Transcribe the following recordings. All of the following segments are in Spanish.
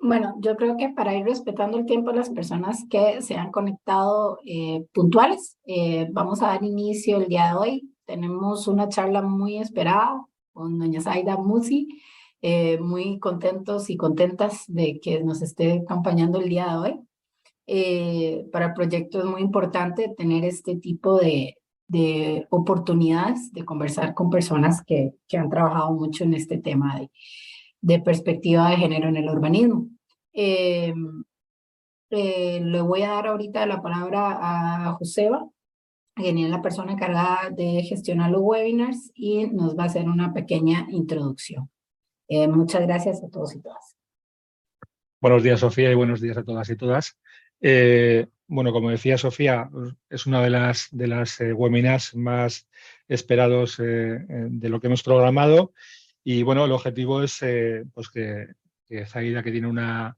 Bueno, yo creo que para ir respetando el tiempo de las personas que se han conectado puntuales, vamos a dar inicio el día de hoy. Tenemos una charla muy esperada con doña Zaida Musi, muy contentos y contentas de que nos esté acompañando el día de hoy. Para el proyecto es muy importante tener este tipo de oportunidades de conversar con personas que han trabajado mucho en este tema de perspectiva de género en el urbanismo. Eh, Le voy a dar ahorita la palabra a Joseba, quien es la persona encargada de gestionar los webinars y nos va a hacer una pequeña introducción. Muchas gracias a todos y todas. Buenos días, Sofía, y buenos días a todas y todas. Bueno, como decía Sofía, es una de las webinars más esperados de lo que hemos programado. Y bueno, el objetivo es pues que Zaida, que tiene una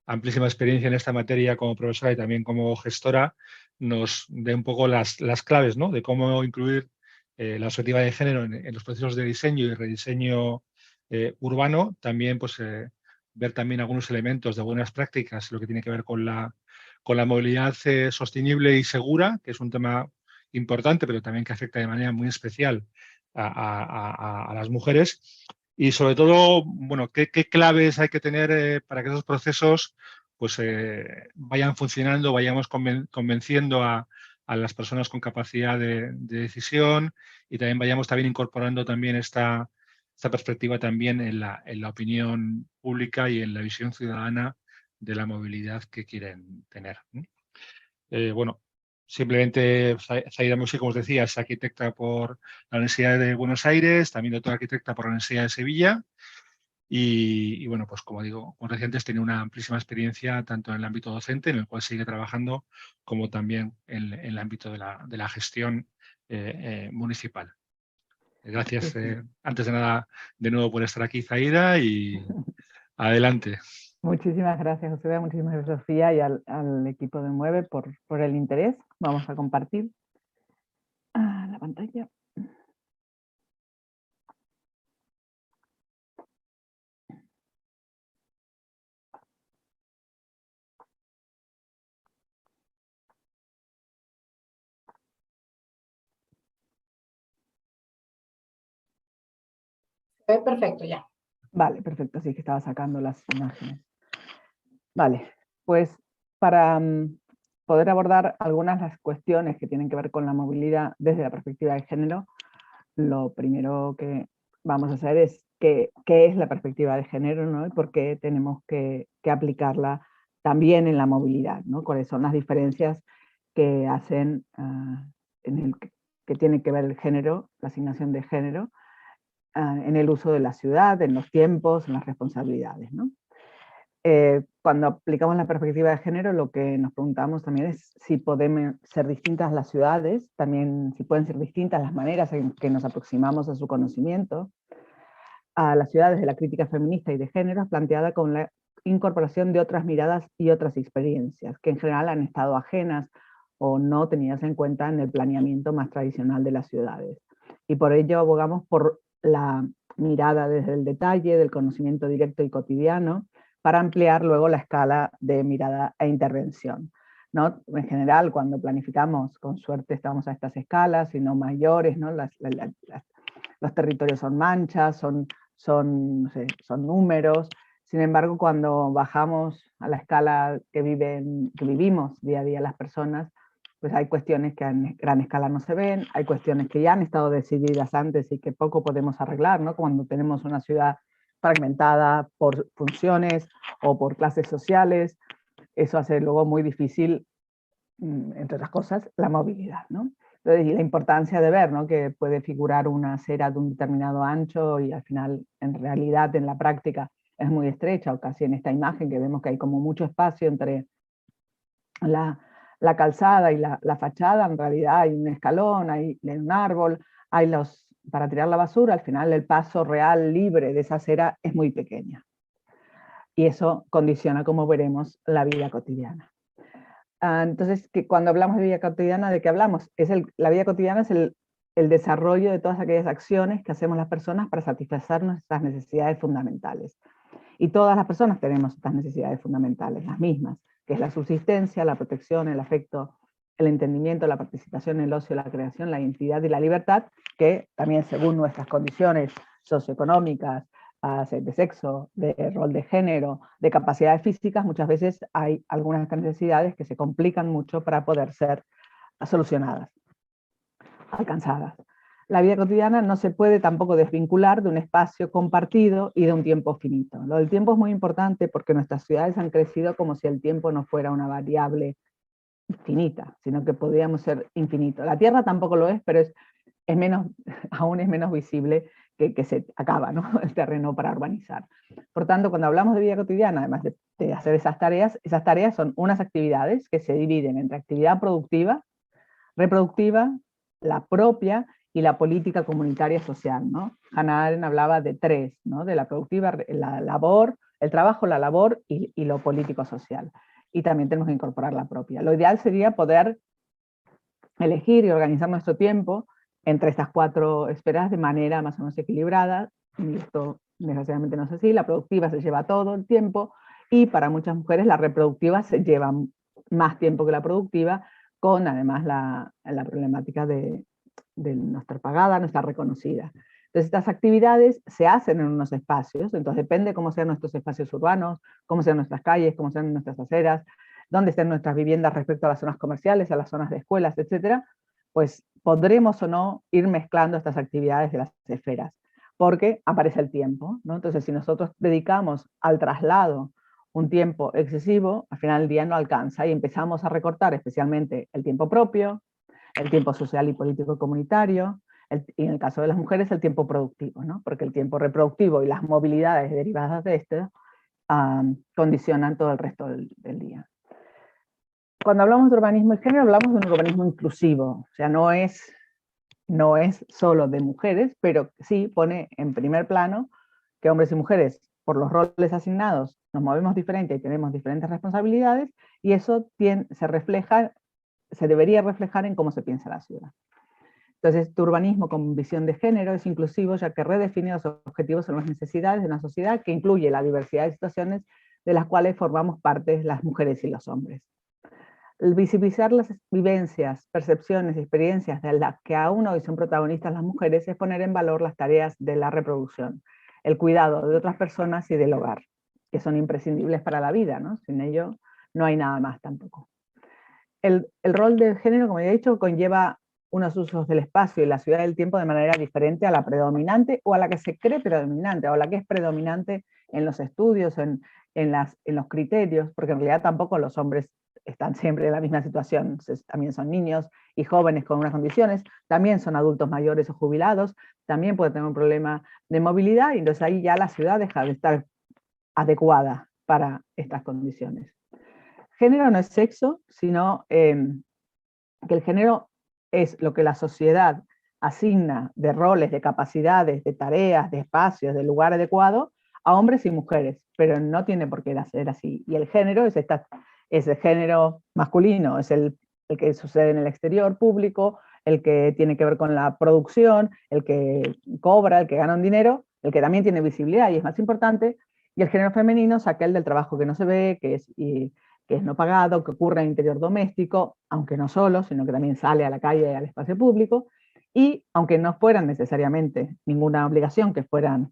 amplísima experiencia en esta materia como profesora y también como gestora, nos dé un poco las claves, ¿no?, de cómo incluir la perspectiva de género en los procesos de diseño y rediseño urbano. También pues ver también algunos elementos de buenas prácticas, lo que tiene que ver con la movilidad sostenible y segura, que es un tema importante, pero también que afecta de manera muy especial a las mujeres. Y sobre todo, bueno, qué claves hay que tener para que esos procesos pues vayan funcionando, vayamos convenciendo a las personas con capacidad de decisión, y también vayamos también incorporando también esta perspectiva también en la opinión pública y en la visión ciudadana de la movilidad que quieren tener. Bueno, simplemente Zaida Musi, como os decía, es arquitecta por la Universidad de Buenos Aires, también doctora arquitecta por la Universidad de Sevilla. Y bueno, pues como digo, como recientes tiene una amplísima experiencia tanto en el ámbito docente, en el cual sigue trabajando, como también en el ámbito de la gestión municipal. Gracias, antes de nada, de nuevo por estar aquí, Zaida, y adelante. Muchísimas gracias, José, muchísimas gracias, Sofía, y al equipo de Mueve por el interés. Vamos a compartir la pantalla. Perfecto, ya. Vale, perfecto, sí que estaba sacando las imágenes. Vale, pues para poder abordar algunas de las cuestiones que tienen que ver con la movilidad desde la perspectiva de género, lo primero que vamos a hacer es qué es la perspectiva de género, ¿no?, y por qué tenemos que aplicarla también en la movilidad, ¿no? Cuáles son las diferencias que hacen que tiene que ver el género, la asignación de género, en el uso de la ciudad, en los tiempos, en las responsabilidades, ¿no? Cuando aplicamos la perspectiva de género, lo que nos preguntamos también es si pueden ser distintas las ciudades, también si pueden ser distintas las maneras en que nos aproximamos a su conocimiento. A las ciudades de la crítica feminista y de género, planteada con la incorporación de otras miradas y otras experiencias, que en general han estado ajenas o no tenidas en cuenta en el planeamiento más tradicional de las ciudades. Y por ello abogamos por la mirada desde el detalle, del conocimiento directo y cotidiano, para ampliar luego la escala de mirada e intervención, ¿no? En general, cuando planificamos, con suerte estamos a estas escalas, y no mayores, ¿no? Los territorios son manchas, no sé, son números. Sin embargo, cuando bajamos a la escala que vivimos día a día las personas, pues hay cuestiones que en gran escala no se ven, hay cuestiones que ya han estado decididas antes y que poco podemos arreglar, ¿no? Cuando tenemos una ciudad fragmentada por funciones o por clases sociales, eso hace luego muy difícil, entre otras cosas, la movilidad, ¿no? Entonces, y la importancia de ver, ¿no?, que puede figurar una acera de un determinado ancho y al final, en realidad, en la práctica, es muy estrecha, o casi en esta imagen que vemos que hay como mucho espacio entre la calzada y la fachada. En realidad hay un escalón, hay un árbol, hay para tirar la basura. Al final el paso real libre de esa acera es muy pequeña. Y eso condiciona, como veremos, la vida cotidiana. Entonces, cuando hablamos de vida cotidiana, ¿de qué hablamos? La vida cotidiana es el desarrollo de todas aquellas acciones que hacemos las personas para satisfacer nuestras necesidades fundamentales. Y todas las personas tenemos estas necesidades fundamentales, las mismas, que es la subsistencia, la protección, el afecto, el entendimiento, la participación, el ocio, la creación, la identidad y la libertad, que también según nuestras condiciones socioeconómicas, de sexo, de rol de género, de capacidades físicas, muchas veces hay algunas de estas necesidades que se complican mucho para poder ser solucionadas, alcanzadas. La vida cotidiana no se puede tampoco desvincular de un espacio compartido y de un tiempo finito. Lo del tiempo es muy importante porque nuestras ciudades han crecido como si el tiempo no fuera una variable finita, sino que podríamos ser infinito. La Tierra tampoco lo es, pero es menos, aún es menos visible que se acaba, ¿no? El terreno para urbanizar. Por tanto, cuando hablamos de vida cotidiana, además de hacer esas tareas son unas actividades que se dividen entre actividad productiva, reproductiva, la propia y la política comunitaria social, ¿no? Hannah Arendt hablaba de tres, ¿no? De la productiva, la labor, el trabajo, la labor y lo político social. Y también tenemos que incorporar la propia. Lo ideal sería poder elegir y organizar nuestro tiempo entre estas cuatro esferas de manera más o menos equilibrada, y esto desgraciadamente no es así. La productiva se lleva todo el tiempo, y para muchas mujeres la reproductiva se lleva más tiempo que la productiva, con además la problemática de no estar pagada, no estar reconocida. Entonces estas actividades se hacen en unos espacios, entonces depende cómo sean nuestros espacios urbanos, cómo sean nuestras calles, cómo sean nuestras aceras, dónde estén nuestras viviendas respecto a las zonas comerciales, a las zonas de escuelas, etcétera, pues podremos o no ir mezclando estas actividades de las esferas, porque aparece el tiempo, ¿no? Entonces, si nosotros dedicamos al traslado un tiempo excesivo, al final del día no alcanza y empezamos a recortar especialmente el tiempo propio, el tiempo social y político comunitario, y en el caso de las mujeres el tiempo productivo, ¿no? Porque el tiempo reproductivo y las movilidades derivadas de este condicionan todo el resto del día. Cuando hablamos de urbanismo y género, hablamos de un urbanismo inclusivo, o sea, no es solo de mujeres, pero sí pone en primer plano que hombres y mujeres, por los roles asignados, nos movemos diferente y tenemos diferentes responsabilidades, y eso se debería reflejar en cómo se piensa la ciudad. Entonces, tu urbanismo con visión de género es inclusivo, ya que redefine los objetivos en las necesidades de una sociedad que incluye la diversidad de situaciones de las cuales formamos parte las mujeres y los hombres. El visibilizar las vivencias, percepciones y experiencias de las que aún hoy son protagonistas las mujeres es poner en valor las tareas de la reproducción, el cuidado de otras personas y del hogar, que son imprescindibles para la vida, ¿no? Sin ello no hay nada más tampoco. El rol del género, como ya he dicho, conlleva unos usos del espacio y la ciudad del tiempo de manera diferente a la predominante o a la que se cree predominante, o a la que es predominante en los estudios, en los criterios, porque en realidad tampoco los hombres están siempre en la misma situación, también son niños y jóvenes con unas condiciones, también son adultos mayores o jubilados, también puede tener un problema de movilidad, y entonces ahí ya la ciudad deja de estar adecuada para estas condiciones. Género no es sexo, sino que el género es lo que la sociedad asigna de roles, de capacidades, de tareas, de espacios, de lugar adecuado a hombres y mujeres, pero no tiene por qué ser así. Y el género es el género masculino, es el que sucede en el exterior público, el que tiene que ver con la producción, el que cobra, el que gana un dinero, el que también tiene visibilidad y es más importante, y el género femenino es aquel del trabajo que no se ve, que es no pagado, que ocurre en el interior doméstico, aunque no solo, sino que también sale a la calle y al espacio público, y aunque no fueran necesariamente ninguna obligación, que fueran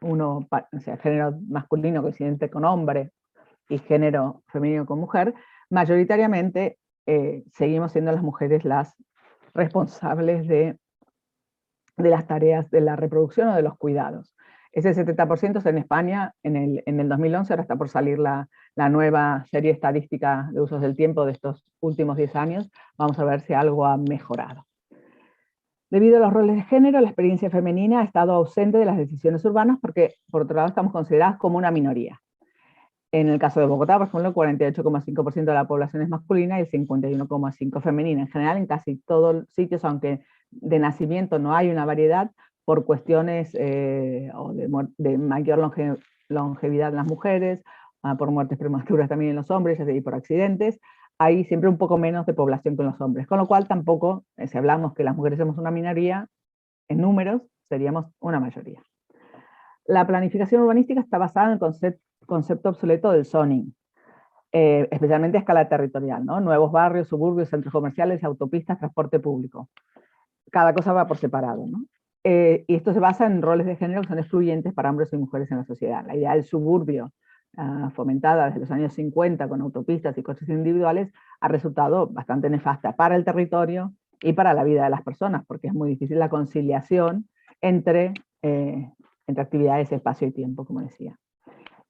o sea, género masculino coincidente con hombre y género femenino con mujer, mayoritariamente seguimos siendo las mujeres las responsables de las tareas de la reproducción o de los cuidados. Ese 70% es en España en el 2011, ahora está por salir la nueva serie estadística de usos del tiempo de estos últimos 10 años, vamos a ver si algo ha mejorado. Debido a los roles de género, la experiencia femenina ha estado ausente de las decisiones urbanas porque, por otro lado, estamos consideradas como una minoría. En el caso de Bogotá, por ejemplo, el 48,5% de la población es masculina y el 51,5% femenina. En general, en casi todos los sitios, aunque de nacimiento no hay una variedad, por cuestiones de mayor longevidad en las mujeres, por muertes prematuras también en los hombres y por accidentes, hay siempre un poco menos de población que en los hombres. Con lo cual tampoco, si hablamos que las mujeres somos una minoría, en números seríamos una mayoría. La planificación urbanística está basada en el concepto obsoleto del zoning, especialmente a escala territorial, ¿no? Nuevos barrios, suburbios, centros comerciales, autopistas, transporte público. Cada cosa va por separado, ¿no? Y esto se basa en roles de género que son excluyentes para hombres y mujeres en la sociedad. La idea del suburbio, fomentada desde los años 50 con autopistas y coches individuales, ha resultado bastante nefasta para el territorio y para la vida de las personas, porque es muy difícil la conciliación entre actividades, espacio y tiempo, como decía.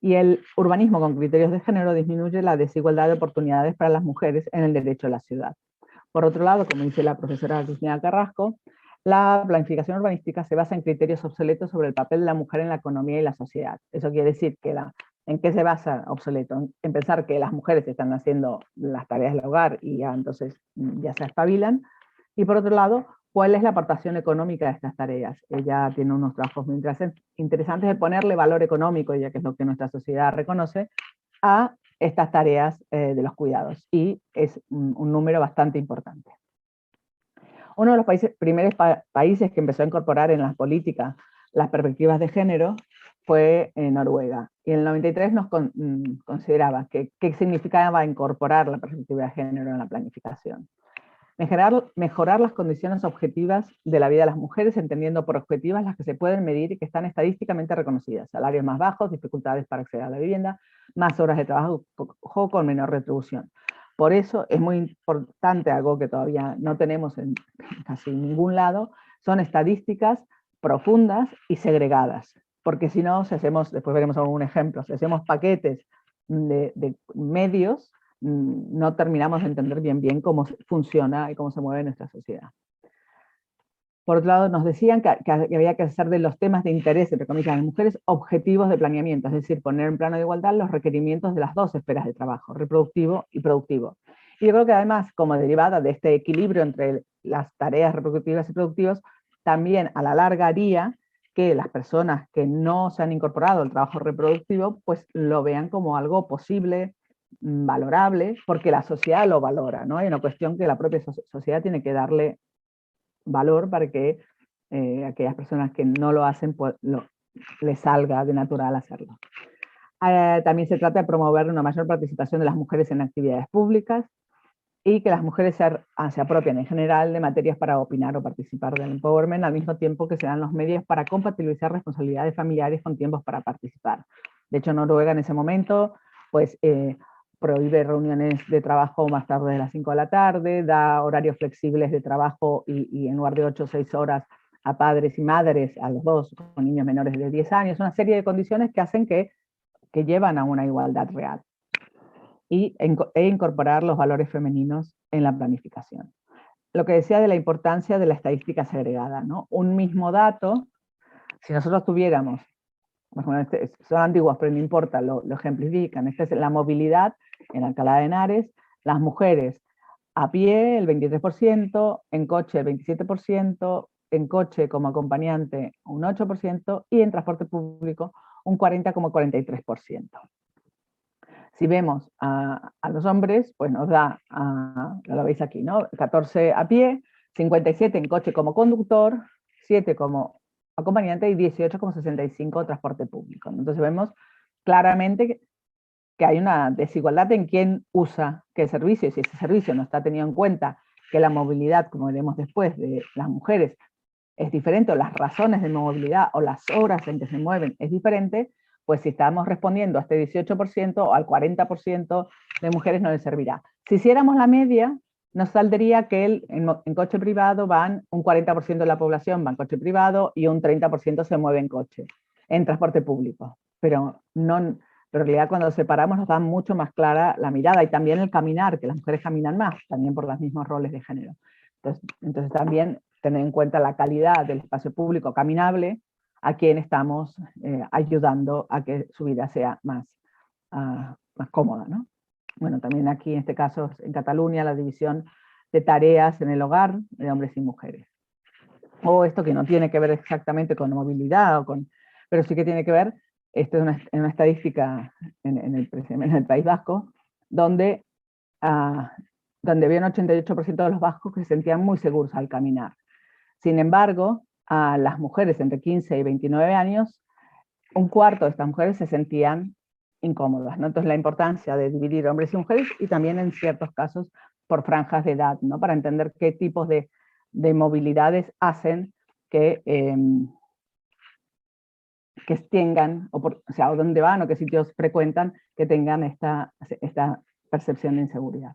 Y el urbanismo con criterios de género disminuye la desigualdad de oportunidades para las mujeres en el derecho a la ciudad. Por otro lado, como dice la profesora Cristina Carrasco, la planificación urbanística se basa en criterios obsoletos sobre el papel de la mujer en la economía y la sociedad. Eso quiere decir que ¿en qué se basa obsoleto? En pensar que las mujeres están haciendo las tareas del hogar y ya entonces ya se espabilan. Y por otro lado, ¿cuál es la aportación económica de estas tareas? Ella tiene unos trabajos muy interesantes de ponerle valor económico, ya que es lo que nuestra sociedad reconoce, a estas tareas de los cuidados. Y es un número bastante importante. Uno de los primeros países que empezó a incorporar en las políticas las perspectivas de género fue Noruega. Y en el 93 nos consideraba qué significaba incorporar la perspectiva de género en la planificación. Mejorar las condiciones objetivas de la vida de las mujeres, entendiendo por objetivas las que se pueden medir y que están estadísticamente reconocidas. Salarios más bajos, dificultades para acceder a la vivienda, más horas de trabajo con menor retribución. Por eso es muy importante, algo que todavía no tenemos en casi ningún lado, son estadísticas profundas y segregadas. Porque si no, si hacemos, después veremos algún ejemplo, si hacemos paquetes de medios, no terminamos de entender bien cómo funciona y cómo se mueve nuestra sociedad. Por otro lado, nos decían que había que hacer de los temas de interés, entre comillas, de mujeres, objetivos de planeamiento, es decir, poner en plano de igualdad los requerimientos de las dos esferas de trabajo, reproductivo y productivo. Y yo creo que además, como derivada de este equilibrio entre las tareas reproductivas y productivas, también a la larga haría que las personas que no se han incorporado al trabajo reproductivo, pues lo vean como algo posible, valorable, porque la sociedad lo valora, ¿no? Hay una cuestión que la propia sociedad tiene que darle valor para que aquellas personas que no lo hacen, pues les salga de natural hacerlo. También se trata de promover una mayor participación de las mujeres en actividades públicas y que las mujeres se apropien en general de materias para opinar o participar del empowerment, al mismo tiempo que se dan los medios para compatibilizar responsabilidades familiares con tiempos para participar. De hecho, Noruega en ese momento, pues prohíbe reuniones de trabajo más tarde de las 5 de la tarde, da horarios flexibles de trabajo y en lugar de 8 o 6 horas a padres y madres, a los dos, con niños menores de 10 años, una serie de condiciones que hacen que llevan a una igualdad real. E incorporar los valores femeninos en la planificación. Lo que decía de la importancia de la estadística segregada, ¿no? Un mismo dato, si nosotros tuviéramos, bueno, son antiguos, pero no importa, lo ejemplifican. Esta es la movilidad en Alcalá de Henares, las mujeres a pie el 23%, en coche el 27%, en coche como acompañante un 8% y en transporte público un 40,43%. Si vemos a los hombres, pues nos da, lo veis aquí, ¿no? 14 a pie, 57 en coche como conductor, 7 como acompañante y 18,65 transporte público. Entonces vemos claramente que hay una desigualdad en quién usa qué servicio, y si ese servicio no está tenido en cuenta que la movilidad, como veremos después, de las mujeres es diferente, o las razones de movilidad o las horas en que se mueven es diferente, pues si estamos respondiendo a este 18% o al 40% de mujeres no les servirá. Si hiciéramos la media, nos saldría que en coche privado van un 40% de la población va en coche privado y un 30% se mueve en coche, en transporte público. Pero en realidad cuando separamos nos da mucho más clara la mirada y también el caminar, que las mujeres caminan más, también por los mismos roles de género. Entonces también tener en cuenta la calidad del espacio público caminable, a quien estamos ayudando a que su vida sea más cómoda, ¿no? Bueno, también aquí en este caso en Cataluña la división de tareas en el hogar de hombres y mujeres. O esto que no tiene que ver exactamente con movilidad, pero sí que tiene que ver, esto es una estadística en el País Vasco, donde había un 88% de los vascos que se sentían muy seguros al caminar. Sin embargo, a las mujeres entre 15 y 29 años, un cuarto de estas mujeres se sentían incómodas, ¿no? Entonces la importancia de dividir hombres y mujeres, y también en ciertos casos por franjas de edad, ¿no? Para entender qué tipos de movilidades hacen que tengan, o sea, o dónde van o qué sitios frecuentan, que tengan esta percepción de inseguridad.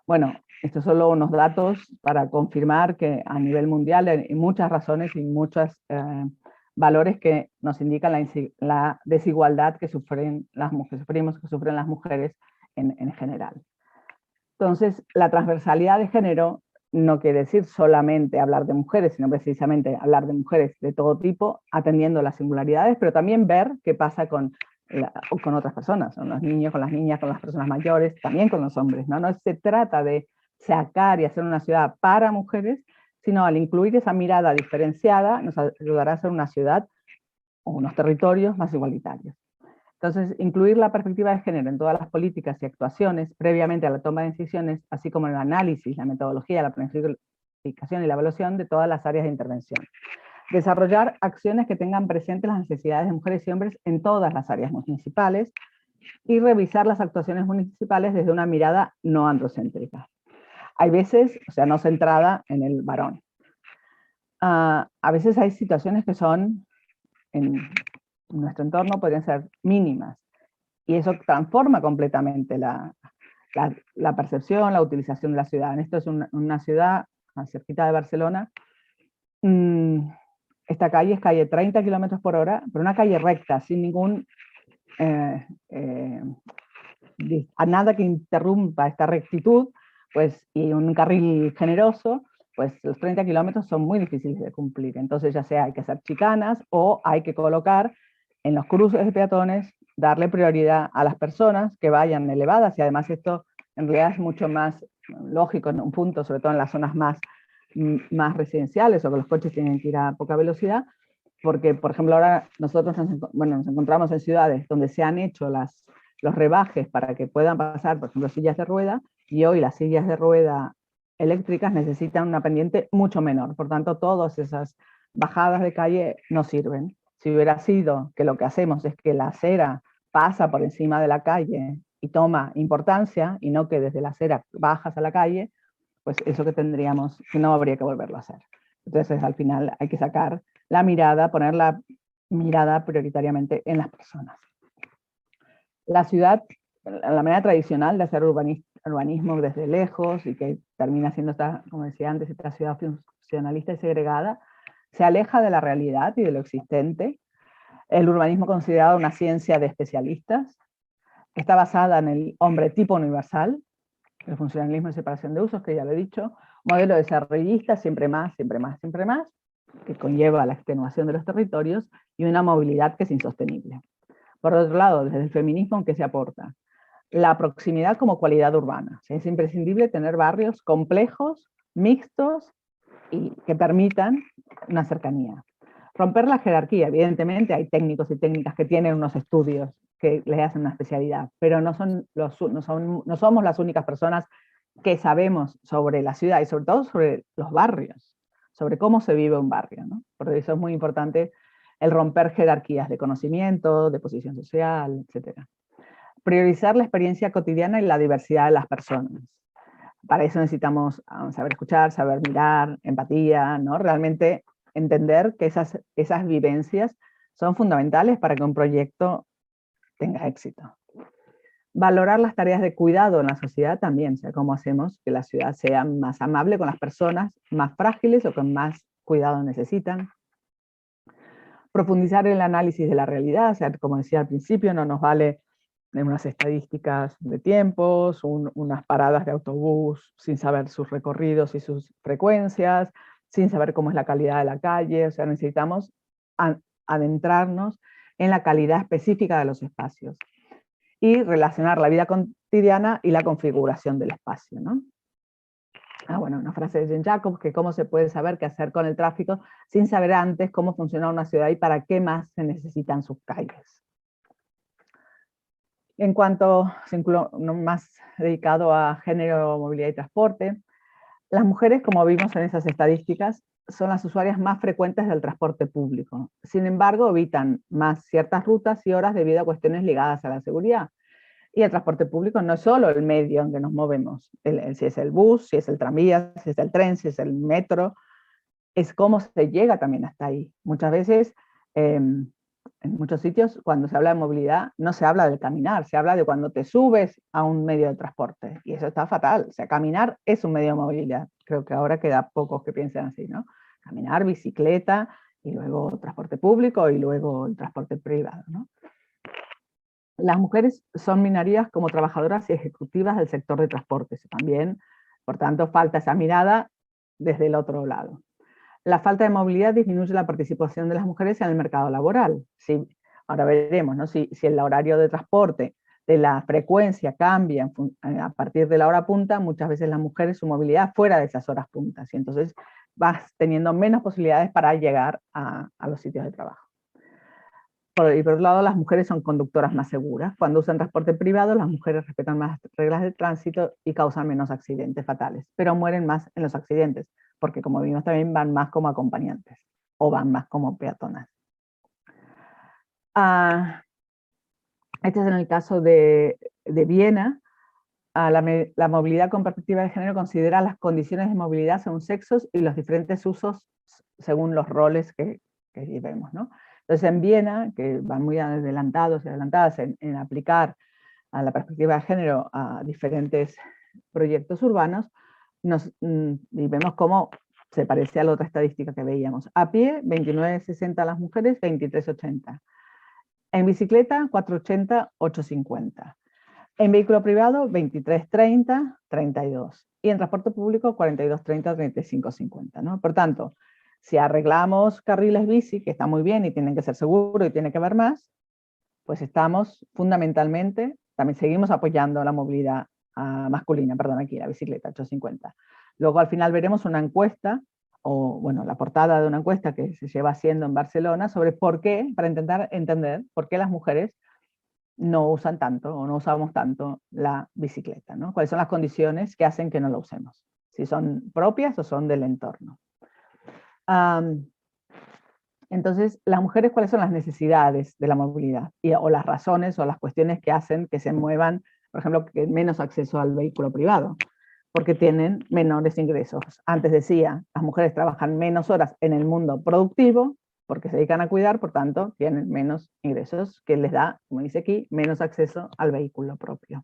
Bueno, estos son solo unos datos para confirmar que a nivel mundial hay muchas razones y muchos valores que nos indican la desigualdad que sufren las mujeres en general. Entonces, la transversalidad de género no quiere decir solamente hablar de mujeres, sino precisamente hablar de mujeres de todo tipo, atendiendo las singularidades, pero también ver qué pasa con otras personas, con los niños, con las niñas, con las personas mayores, también con los hombres, ¿no? No se trata de sacar y hacer una ciudad para mujeres, sino al incluir esa mirada diferenciada, nos ayudará a hacer una ciudad o unos territorios más igualitarios. Entonces, incluir la perspectiva de género en todas las políticas y actuaciones previamente a la toma de decisiones, así como en el análisis, la metodología, la planificación y la evaluación de todas las áreas de intervención. Desarrollar acciones que tengan presentes las necesidades de mujeres y hombres en todas las áreas municipales y revisar las actuaciones municipales desde una mirada no androcéntrica. Hay veces, o sea, no centrada en el varón. A veces hay situaciones que son en nuestro entorno podrían ser mínimas, y eso transforma completamente la percepción, la utilización de la ciudad. En esto es una ciudad cerquita de Barcelona. Esta calle es calle 30 kilómetros por hora, pero una calle recta, sin ningún nada que interrumpa esta rectitud, pues, y un carril generoso, pues los 30 kilómetros son muy difíciles de cumplir. Entonces ya sea hay que hacer chicanas o hay que colocar en los cruces de peatones, darle prioridad a las personas que vayan elevadas, y además esto en realidad es mucho más lógico en un punto, sobre todo en las zonas más residenciales o que los coches tienen que ir a poca velocidad, porque por ejemplo ahora nosotros nos encontramos en ciudades donde se han hecho los rebajes para que puedan pasar, por ejemplo, sillas de rueda, y hoy las sillas de rueda eléctricas necesitan una pendiente mucho menor, por tanto todas esas bajadas de calle no sirven. Si hubiera sido que lo que hacemos es que la acera pasa por encima de la calle y toma importancia, y no que desde la acera bajas a la calle, pues eso que tendríamos, que no habría que volverlo a hacer. Entonces al final hay que sacar la mirada, poner la mirada prioritariamente en las personas. La ciudad, la manera tradicional de hacer urbanismo desde lejos, y que termina siendo esta, como decía antes, esta ciudad funcionalista y segregada, se aleja de la realidad y de lo existente. El urbanismo considerado una ciencia de especialistas, está basada en el hombre tipo universal, el funcionalismo y separación de usos, que ya lo he dicho, modelo desarrollista, siempre más, siempre más, siempre más, que conlleva la extenuación de los territorios y una movilidad que es insostenible. Por otro lado, desde el feminismo, ¿qué se aporta? La proximidad como cualidad urbana. O sea, es imprescindible tener barrios complejos, mixtos y que permitan una cercanía. Romper la jerarquía. Evidentemente hay técnicos y técnicas que tienen unos estudios que les hacen una especialidad, pero no somos las únicas personas que sabemos sobre la ciudad y sobre todo sobre los barrios, sobre cómo se vive un barrio, ¿no? Por eso es muy importante el romper jerarquías de conocimiento, de posición social, etc. Priorizar la experiencia cotidiana y la diversidad de las personas. Para eso necesitamos saber escuchar, saber mirar, empatía, ¿no? Realmente entender que esas vivencias son fundamentales para que un proyecto tenga éxito. Valorar las tareas de cuidado en la sociedad también, o sea, cómo hacemos que la ciudad sea más amable con las personas más frágiles o que más cuidado necesitan. Profundizar en el análisis de la realidad, o sea, como decía al principio, no nos vale unas estadísticas de tiempos, unas paradas de autobús sin saber sus recorridos y sus frecuencias, sin saber cómo es la calidad de la calle. O sea, necesitamos adentrarnos en la calidad específica de los espacios y relacionar la vida cotidiana y la configuración del espacio, ¿no? Bueno, una frase de Jean Jacobs, que cómo se puede saber qué hacer con el tráfico sin saber antes cómo funciona una ciudad y para qué más se necesitan sus calles. En cuanto más dedicado a género, movilidad y transporte, las mujeres, como vimos en esas estadísticas, son las usuarias más frecuentes del transporte público. Sin embargo, evitan más ciertas rutas y horas debido a cuestiones ligadas a la seguridad. Y el transporte público no es solo el medio en que nos movemos, si es el bus, si es el tranvía, si es el tren, si es el metro, es cómo se llega también hasta ahí. Muchas veces, en muchos sitios, cuando se habla de movilidad, no se habla del caminar, se habla de cuando te subes a un medio de transporte, y eso está fatal. O sea, caminar es un medio de movilidad. Creo que ahora queda pocos que piensen así, ¿no? Caminar, bicicleta, y luego transporte público, y luego el transporte privado, ¿no? Las mujeres son minorías como trabajadoras y ejecutivas del sector de transportes. También, por tanto, falta esa mirada desde el otro lado. La falta de movilidad disminuye la participación de las mujeres en el mercado laboral. Sí, ahora veremos, ¿no? Si el horario de transporte, de la frecuencia cambia a partir de la hora punta, muchas veces las mujeres su movilidad fuera de esas horas puntas, y entonces vas teniendo menos posibilidades para llegar a los sitios de trabajo. Y por otro lado, las mujeres son conductoras más seguras. Cuando usan transporte privado, las mujeres respetan más reglas de tránsito y causan menos accidentes fatales, pero mueren más en los accidentes, porque como vimos también van más como acompañantes o van más como peatonas. Este es en el caso de Viena. La movilidad con perspectiva de género considera las condiciones de movilidad según sexos y los diferentes usos según los roles que vemos, ¿no? Entonces en Viena, que van muy adelantados y adelantadas en aplicar a la perspectiva de género a diferentes proyectos urbanos, y vemos cómo se parece a la otra estadística que veíamos. A pie, 29,60 las mujeres, 23,80. En bicicleta, 4,80, 8,50. En vehículo privado, 23,30, 32. Y en transporte público, 42,30, 35,50, ¿no? Por tanto, si arreglamos carriles bici, que está muy bien y tienen que ser seguros y tiene que haber más, pues estamos fundamentalmente, también seguimos apoyando la movilidad masculina, perdón, aquí la bicicleta, 8,50. Luego al final veremos una encuesta, o bueno, la portada de una encuesta que se lleva haciendo en Barcelona sobre por qué, para intentar entender por qué las mujeres no usan tanto o no usamos tanto la bicicleta, ¿no? ¿Cuáles son las condiciones que hacen que no la usemos? Si son propias o son del entorno. Entonces, las mujeres, ¿cuáles son las necesidades de la movilidad? O las razones o las cuestiones que hacen que se muevan, por ejemplo, que menos acceso al vehículo privado, porque tienen menores ingresos. Antes decía, las mujeres trabajan menos horas en el mundo productivo, porque se dedican a cuidar, por tanto, tienen menos ingresos, que les da, como dice aquí, menos acceso al vehículo propio.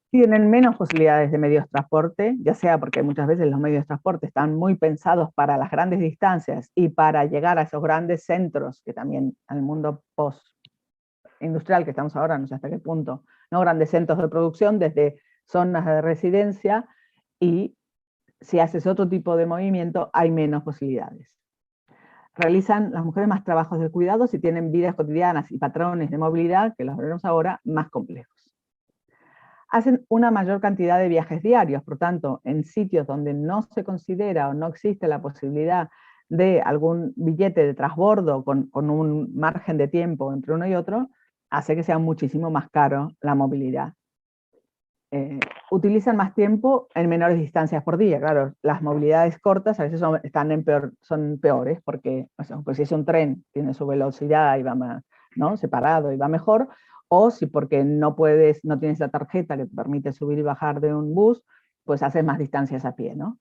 Tienen menos posibilidades de medios de transporte, ya sea porque muchas veces los medios de transporte están muy pensados para las grandes distancias y para llegar a esos grandes centros, que también al mundo post-industrial que estamos ahora, no sé hasta qué punto, ¿no? Grandes centros de producción desde zonas de residencia, y si haces otro tipo de movimiento hay menos posibilidades. Realizan las mujeres más trabajos de cuidados y tienen vidas cotidianas y patrones de movilidad, que los veremos ahora, más complejos. Hacen una mayor cantidad de viajes diarios, por tanto, en sitios donde no se considera o no existe la posibilidad de algún billete de transbordo con un margen de tiempo entre uno y otro, hace que sea muchísimo más caro la movilidad. Utilizan más tiempo en menores distancias por día. Claro, las movilidades cortas a veces son peores, porque pues si es un tren, tiene su velocidad y va más, ¿no? Separado y va mejor, o si porque no tienes la tarjeta que te permite subir y bajar de un bus, pues haces más distancias a pie, ¿no?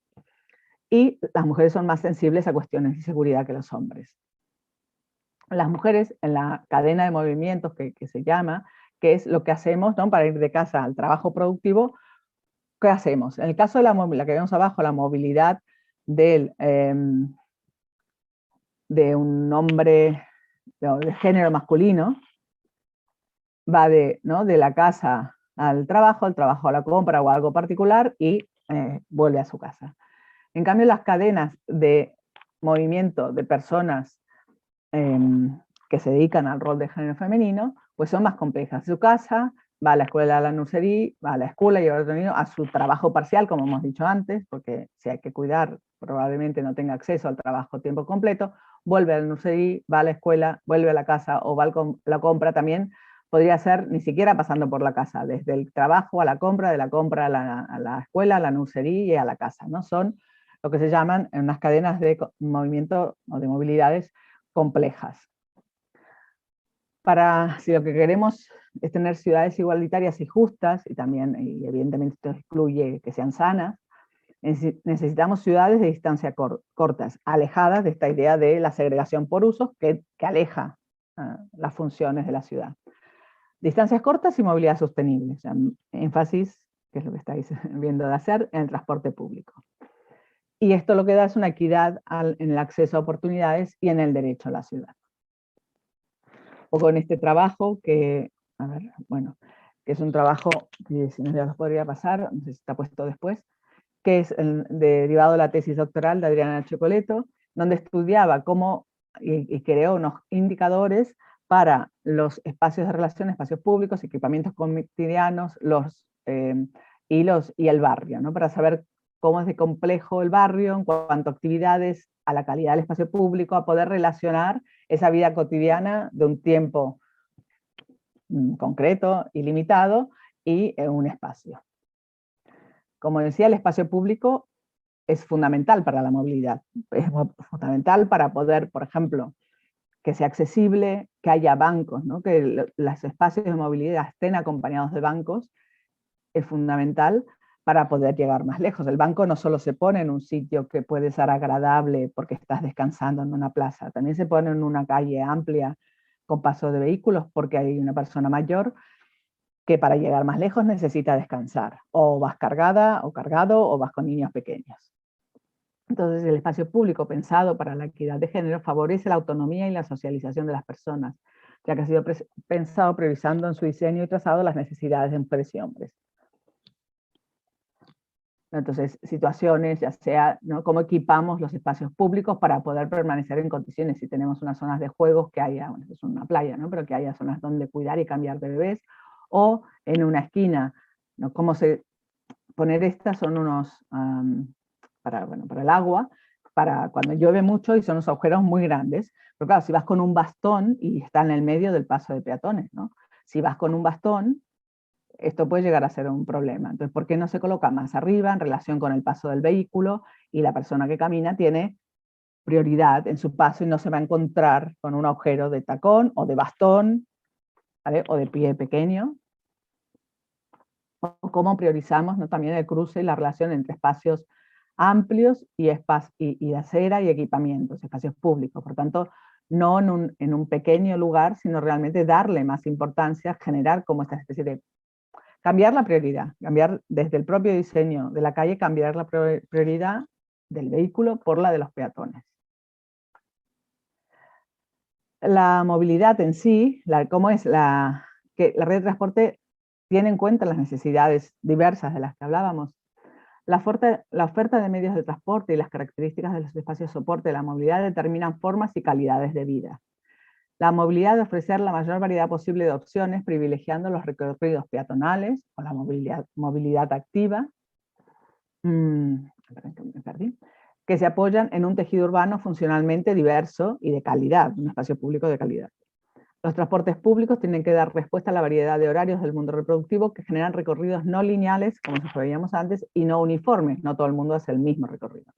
Y las mujeres son más sensibles a cuestiones de seguridad que los hombres. Las mujeres en la cadena de movimientos que se llama, que es lo que hacemos, ¿no? Para ir de casa al trabajo productivo, ¿qué hacemos? En el caso de la que vemos abajo, la movilidad de un hombre de género masculino, va de la casa al trabajo a la compra o a algo particular y vuelve a su casa. En cambio, las cadenas de movimiento de personas que se dedican al rol de género femenino, pues son más complejas. Su casa, va a la escuela, a la nursería, va a la escuela y a su trabajo parcial, como hemos dicho antes, porque si hay que cuidar, probablemente no tenga acceso al trabajo a tiempo completo, vuelve a la nursería, va a la escuela, vuelve a la casa o va a la compra también. Podría ser ni siquiera pasando por la casa, desde el trabajo a la compra, de la compra a la escuela, a la nursería y a la casa, ¿no? Son lo que se llaman unas cadenas de movimiento o de movilidades complejas. Si lo que queremos es tener ciudades igualitarias y justas, y también, y evidentemente esto incluye que sean sanas, necesitamos ciudades de distancia cortas, alejadas de esta idea de la segregación por usos que aleja las funciones de la ciudad. Distancias cortas y movilidad sostenible, o sea, énfasis, que es lo que estáis viendo de hacer, en el transporte público. Y esto lo que da es una equidad en el acceso a oportunidades y en el derecho a la ciudad. O con este trabajo que, a ver, bueno, que es un trabajo, que si no ya los podría pasar, no sé si está puesto después, que es derivado de la tesis doctoral de Adriana Chocoleto, donde estudiaba cómo, y creó unos indicadores para los espacios de relación, espacios públicos, equipamientos cotidianos, y el barrio, ¿no? Para saber cómo es de complejo el barrio en cuanto a actividades, a la calidad del espacio público, a poder relacionar esa vida cotidiana de un tiempo concreto y limitado y en un espacio. Como decía, el espacio público es fundamental para la movilidad, es fundamental para poder, por ejemplo, que sea accesible, que haya bancos, ¿no? Que los espacios de movilidad estén acompañados de bancos, es fundamental para poder llegar más lejos. El banco no solo se pone en un sitio que puede ser agradable porque estás descansando en una plaza, también se pone en una calle amplia con paso de vehículos porque hay una persona mayor que para llegar más lejos necesita descansar. O vas cargada o cargado o vas con niños pequeños. Entonces el espacio público pensado para la equidad de género favorece la autonomía y la socialización de las personas, ya que ha sido pensado priorizando en su diseño y trazado las necesidades de mujeres y hombres. Entonces, situaciones, ya sea, ¿no?, cómo equipamos los espacios públicos para poder permanecer en condiciones. Si tenemos unas zonas de juegos, que haya, bueno, es una playa, ¿no?, pero que haya zonas donde cuidar y cambiar de bebés, o en una esquina, ¿no?, poner estas son unos, para el agua, para cuando llueve mucho y son unos agujeros muy grandes. Pero claro, si vas con un bastón y está en el medio del paso de peatones, ¿no? Si vas con un bastón, esto puede llegar a ser un problema. Entonces, ¿por qué no se coloca más arriba en relación con el paso del vehículo y la persona que camina tiene prioridad en su paso y no se va a encontrar con un agujero de tacón o de bastón, ¿vale?, o de pie pequeño? O cómo priorizamos, ¿no?, también el cruce y la relación entre espacios amplios y de acera y equipamientos, espacios públicos. Por tanto, no en un pequeño lugar, sino realmente darle más importancia, generar como esta especie de cambiar la prioridad, cambiar desde el propio diseño de la calle, cambiar la prioridad del vehículo por la de los peatones. La movilidad en sí, que la red de transporte tiene en cuenta las necesidades diversas de las que hablábamos. La oferta de medios de transporte y las características de los espacios de soporte de la movilidad determinan formas y calidades de vida. La movilidad de ofrecer la mayor variedad posible de opciones, privilegiando los recorridos peatonales o la movilidad activa, que se apoyan en un tejido urbano funcionalmente diverso y de calidad, un espacio público de calidad. Los transportes públicos tienen que dar respuesta a la variedad de horarios del mundo reproductivo que generan recorridos no lineales, como veíamos antes, y no uniformes. No todo el mundo hace el mismo recorrido,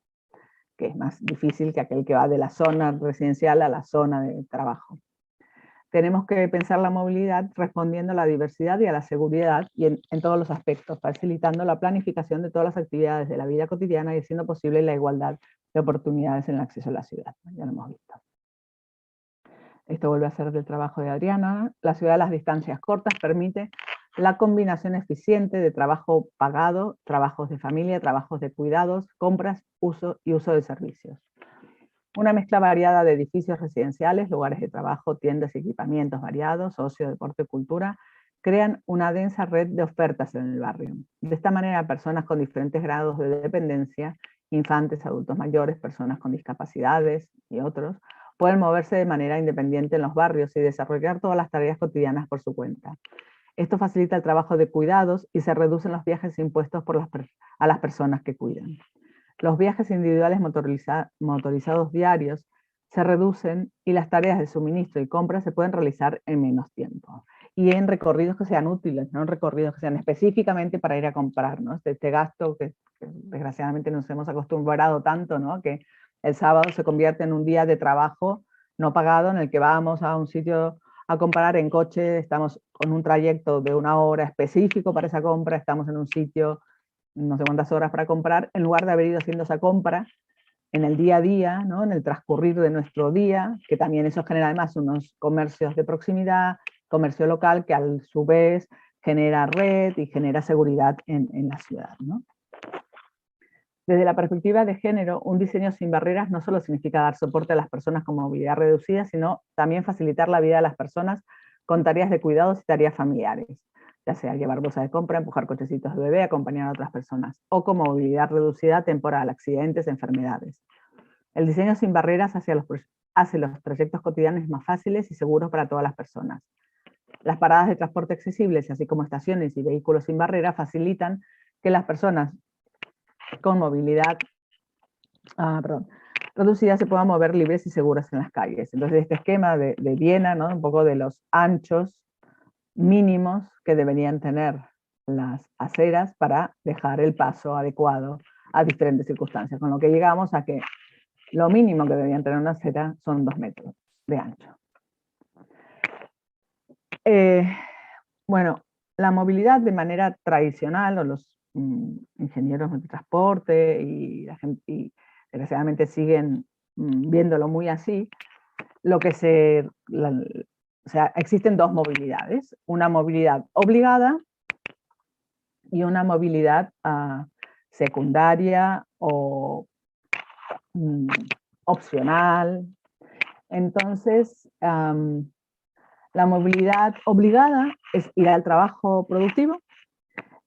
que es más difícil que aquel que va de la zona residencial a la zona de trabajo. Tenemos que pensar la movilidad respondiendo a la diversidad y a la seguridad y en todos los aspectos, facilitando la planificación de todas las actividades de la vida cotidiana y haciendo posible la igualdad de oportunidades en el acceso a la ciudad. Ya lo hemos visto. Esto vuelve a ser del trabajo de Adriana. La ciudad de las distancias cortas permite la combinación eficiente de trabajo pagado, trabajos de familia, trabajos de cuidados, compras, uso de servicios. Una mezcla variada de edificios residenciales, lugares de trabajo, tiendas y equipamientos variados, ocio, deporte, cultura, crean una densa red de ofertas en el barrio. De esta manera, personas con diferentes grados de dependencia, infantes, adultos mayores, personas con discapacidades y otros, pueden moverse de manera independiente en los barrios y desarrollar todas las tareas cotidianas por su cuenta. Esto facilita el trabajo de cuidados y se reducen los viajes impuestos a las personas que cuidan. Los viajes individuales motorizados diarios se reducen y las tareas de suministro y compra se pueden realizar en menos tiempo. y en recorridos que sean útiles, no en recorridos que sean específicamente para ir a comprar, ¿no? Este gasto que desgraciadamente nos hemos acostumbrado tanto, ¿no? Que el sábado se convierte en un día de trabajo no pagado en el que vamos a un sitio a comprar en coche, estamos con un trayecto de 1 hora específico para esa compra, estamos en un sitio no sé cuántas horas para comprar, en lugar de haber ido haciendo esa compra en el día a día, ¿no? En el transcurrir de nuestro día, que también eso genera además unos comercios de proximidad, comercio local, que a su vez genera red y genera seguridad en la ciudad, ¿no? Desde la perspectiva de género, un diseño sin barreras no solo significa dar soporte a las personas con movilidad reducida, sino también facilitar la vida de las personas con tareas de cuidados y tareas familiares, ya sea llevar bolsas de compra, empujar cochecitos de bebé, acompañar a otras personas, o con movilidad reducida temporal, accidentes, enfermedades. El diseño sin barreras hace los trayectos cotidianos más fáciles y seguros para todas las personas. Las paradas de transporte accesibles, así como estaciones y vehículos sin barreras, facilitan que las personas con movilidad reducida se puedan mover libres y seguras en las calles. Entonces, este esquema de Viena, ¿no? Un poco de los anchos mínimos que deberían tener las aceras para dejar el paso adecuado a diferentes circunstancias, con lo que llegamos a que lo mínimo que deberían tener una acera son 2 metros de ancho. Bueno, la movilidad de manera tradicional, o los ingenieros de transporte y la gente, y desgraciadamente siguen viéndolo muy así, o sea, existen 2 movilidades, una movilidad obligada y una movilidad secundaria o opcional. Entonces, la movilidad obligada es ir al trabajo productivo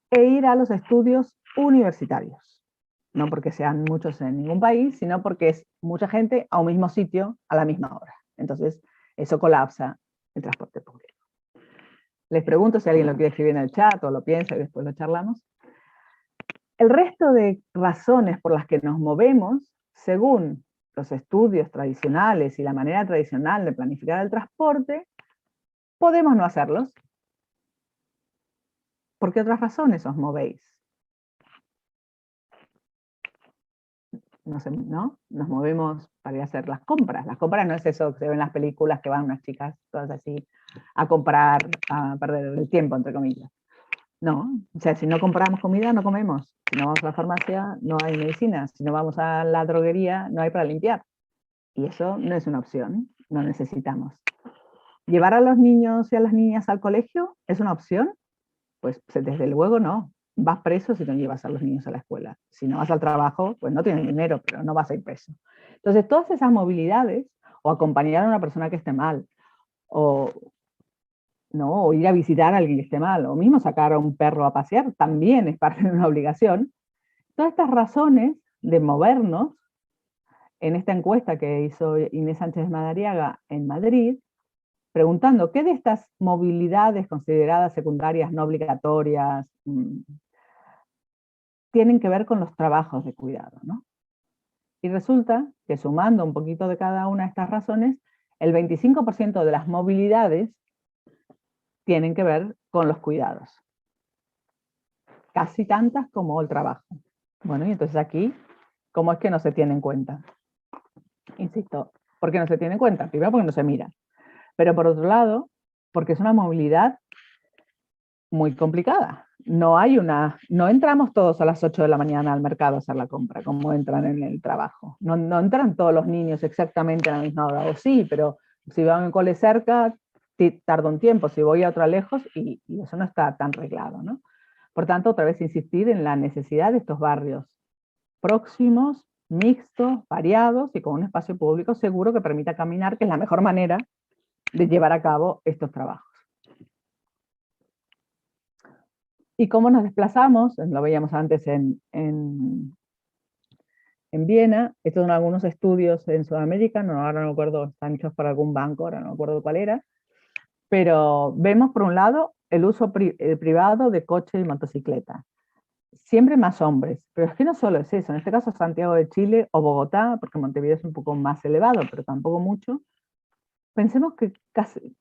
e ir a los estudios universitarios. No porque sean muchos en ningún país, sino porque es mucha gente a un mismo sitio a la misma hora. Entonces, eso colapsa el transporte público. Les pregunto si alguien lo quiere escribir en el chat o lo piensa y después lo charlamos. El resto de razones por las que nos movemos, según los estudios tradicionales y la manera tradicional de planificar el transporte, podemos no hacerlos. ¿Por qué otras razones os movéis? No sé, ¿no? Nos movemos para ir a hacer las compras. Las compras no es eso que se ve en las películas que van unas chicas todas así a comprar, a perder el tiempo, entre comillas. No, o sea, si no compramos comida, no comemos. Si no vamos a la farmacia, no hay medicina. Si no vamos a la droguería, no hay para limpiar. Y eso no es una opción, no necesitamos. ¿Llevar a los niños y a las niñas al colegio es una opción? Pues desde luego no. Vas preso si no llevas a los niños a la escuela. Si no vas al trabajo, pues no tienes dinero, pero no vas a ir preso. Entonces, todas esas movilidades, o acompañar a una persona que esté mal, o ir a visitar a alguien que esté mal, o mismo sacar a un perro a pasear, también es parte de una obligación. Todas estas razones de movernos, en esta encuesta que hizo Inés Sánchez Madariaga en Madrid, preguntando qué de estas movilidades consideradas secundarias no obligatorias tienen que ver con los trabajos de cuidado, ¿no? Y resulta que sumando un poquito de cada una de estas razones, el 25% de las movilidades tienen que ver con los cuidados. Casi tantas como el trabajo. Bueno, y entonces aquí, ¿cómo es que no se tiene en cuenta? Insisto, ¿por qué no se tiene en cuenta? Primero porque no se mira. Pero por otro lado, porque es una movilidad muy complicada. No entramos todos a las 8 de la mañana al mercado a hacer la compra, como entran en el trabajo. No entran todos los niños exactamente a la misma hora. O sí, pero si van a un cole cerca, tarda un tiempo. Si voy a otra lejos, y eso no está tan reglado, ¿no? Por tanto, otra vez insistir en la necesidad de estos barrios próximos, mixtos, variados y con un espacio público seguro que permita caminar, que es la mejor manera de llevar a cabo estos trabajos. ¿Y cómo nos desplazamos? Lo veíamos antes en Viena. Estos son algunos estudios en Sudamérica, ahora no me acuerdo, están hechos por algún banco, ahora no me acuerdo cuál era. Pero vemos, por un lado, el uso privado de coche y motocicleta. Siempre más hombres, pero es que no solo es eso. En este caso, Santiago de Chile o Bogotá, porque Montevideo es un poco más elevado, pero tampoco mucho. pensemos que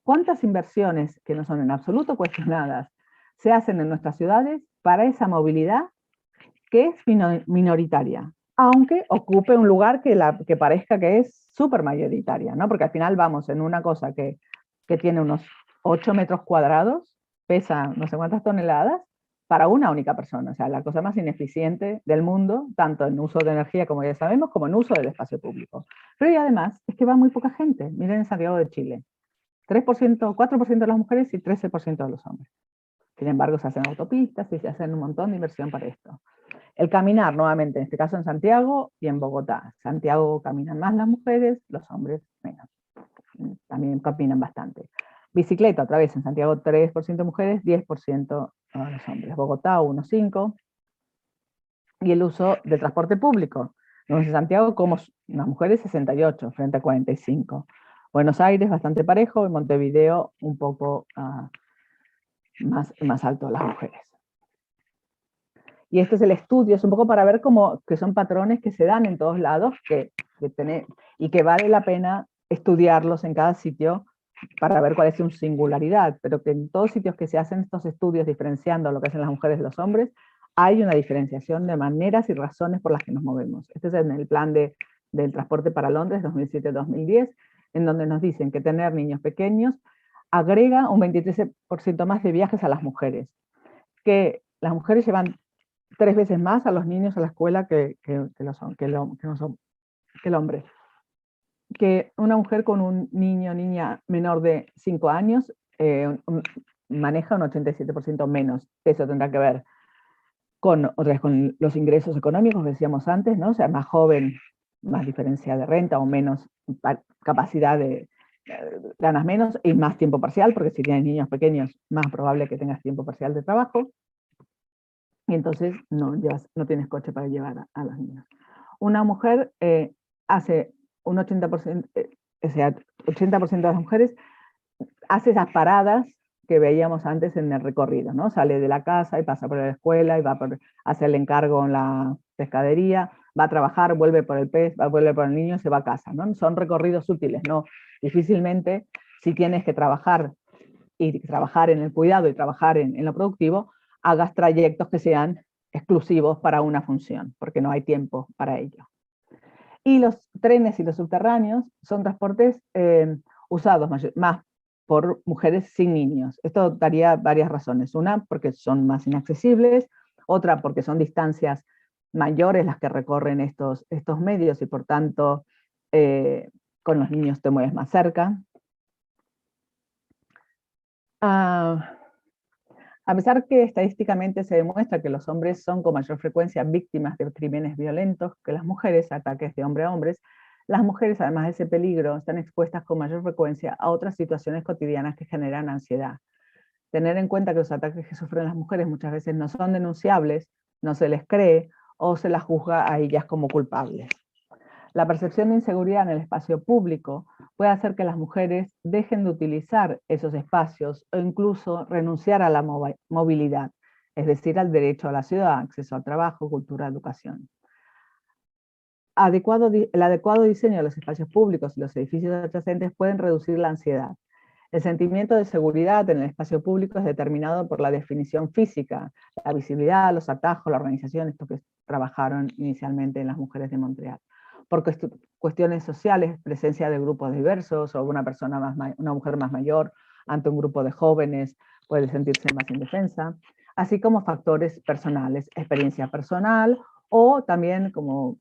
cuántas inversiones que no son en absoluto cuestionadas se hacen en nuestras ciudades para esa movilidad que es minoritaria, aunque ocupe un lugar que parezca que es súper mayoritaria, ¿no? Porque al final vamos en una cosa que tiene unos 8 metros cuadrados, pesa no sé cuántas toneladas, para una única persona, o sea, la cosa más ineficiente del mundo, tanto en uso de energía, como ya sabemos, como en uso del espacio público. Pero y además es que va muy poca gente. Miren en Santiago de Chile, 3%, 4% de las mujeres y 13% de los hombres. Sin embargo, se hacen autopistas y se hacen un montón de inversión para esto. El caminar, nuevamente, en este caso en Santiago y en Bogotá. Santiago caminan más las mujeres, los hombres menos. También caminan bastante. Bicicleta, otra vez, en Santiago 3% mujeres, 10% los hombres. Bogotá 1,5%. Y el uso de transporte público. En Santiago, como las mujeres, 68 frente a 45. Buenos Aires, bastante parejo, y Montevideo, un poco más alto las mujeres. Y este es el estudio, es un poco para ver cómo, que son patrones que se dan en todos lados y que vale la pena estudiarlos en cada sitio para ver cuál es su singularidad, pero que en todos sitios que se hacen estos estudios diferenciando lo que hacen las mujeres y los hombres, hay una diferenciación de maneras y razones por las que nos movemos. Este es en el plan del transporte para Londres 2007-2010, en donde nos dicen que tener niños pequeños agrega un 23% más de viajes a las mujeres, que las mujeres llevan 3 veces más a los niños a la escuela que el hombre. Que una mujer con un niño o niña menor de 5 años maneja un 87% menos. Eso tendrá que ver con los ingresos económicos que decíamos antes, ¿no? O sea, más joven, más diferencia de renta o menos capacidad ganas menos y más tiempo parcial, porque si tienes niños pequeños, más probable que tengas tiempo parcial de trabajo. Y entonces no tienes coche para llevar a los niños. Una mujer hace un 80%, o sea, 80% de las mujeres hace esas paradas que veíamos antes en el recorrido, ¿no? Sale de la casa y pasa por la escuela y va a hacer el encargo en la pescadería, va a trabajar, vuelve por el pez, vuelve por el niño y se va a casa, ¿no? Son recorridos útiles, ¿no? Difícilmente, si tienes que trabajar en el cuidado y trabajar en lo productivo, hagas trayectos que sean exclusivos para una función, porque no hay tiempo para ello. Y los trenes y los subterráneos son transportes usados más por mujeres sin niños. Esto daría varias razones. Una, porque son más inaccesibles. Otra, porque son distancias mayores las que recorren estos medios y por tanto con los niños te mueves más cerca. A pesar que estadísticamente se demuestra que los hombres son con mayor frecuencia víctimas de crímenes violentos que las mujeres, ataques de hombre a hombres, las mujeres, además de ese peligro, están expuestas con mayor frecuencia a otras situaciones cotidianas que generan ansiedad. Tener en cuenta que los ataques que sufren las mujeres muchas veces no son denunciables, no se les cree o se las juzga a ellas como culpables. La percepción de inseguridad en el espacio público puede hacer que las mujeres dejen de utilizar esos espacios o incluso renunciar a la movilidad, es decir, al derecho a la ciudad, acceso al trabajo, cultura, educación. El adecuado diseño de los espacios públicos y los edificios adyacentes pueden reducir la ansiedad. El sentimiento de seguridad en el espacio público es determinado por la definición física, la visibilidad, los atajos, la organización, esto que trabajaron inicialmente en las mujeres de Montreal. Por cuestiones sociales, presencia de grupos diversos o una mujer más mayor ante un grupo de jóvenes puede sentirse más indefensa, así como factores personales, experiencia personal o también, como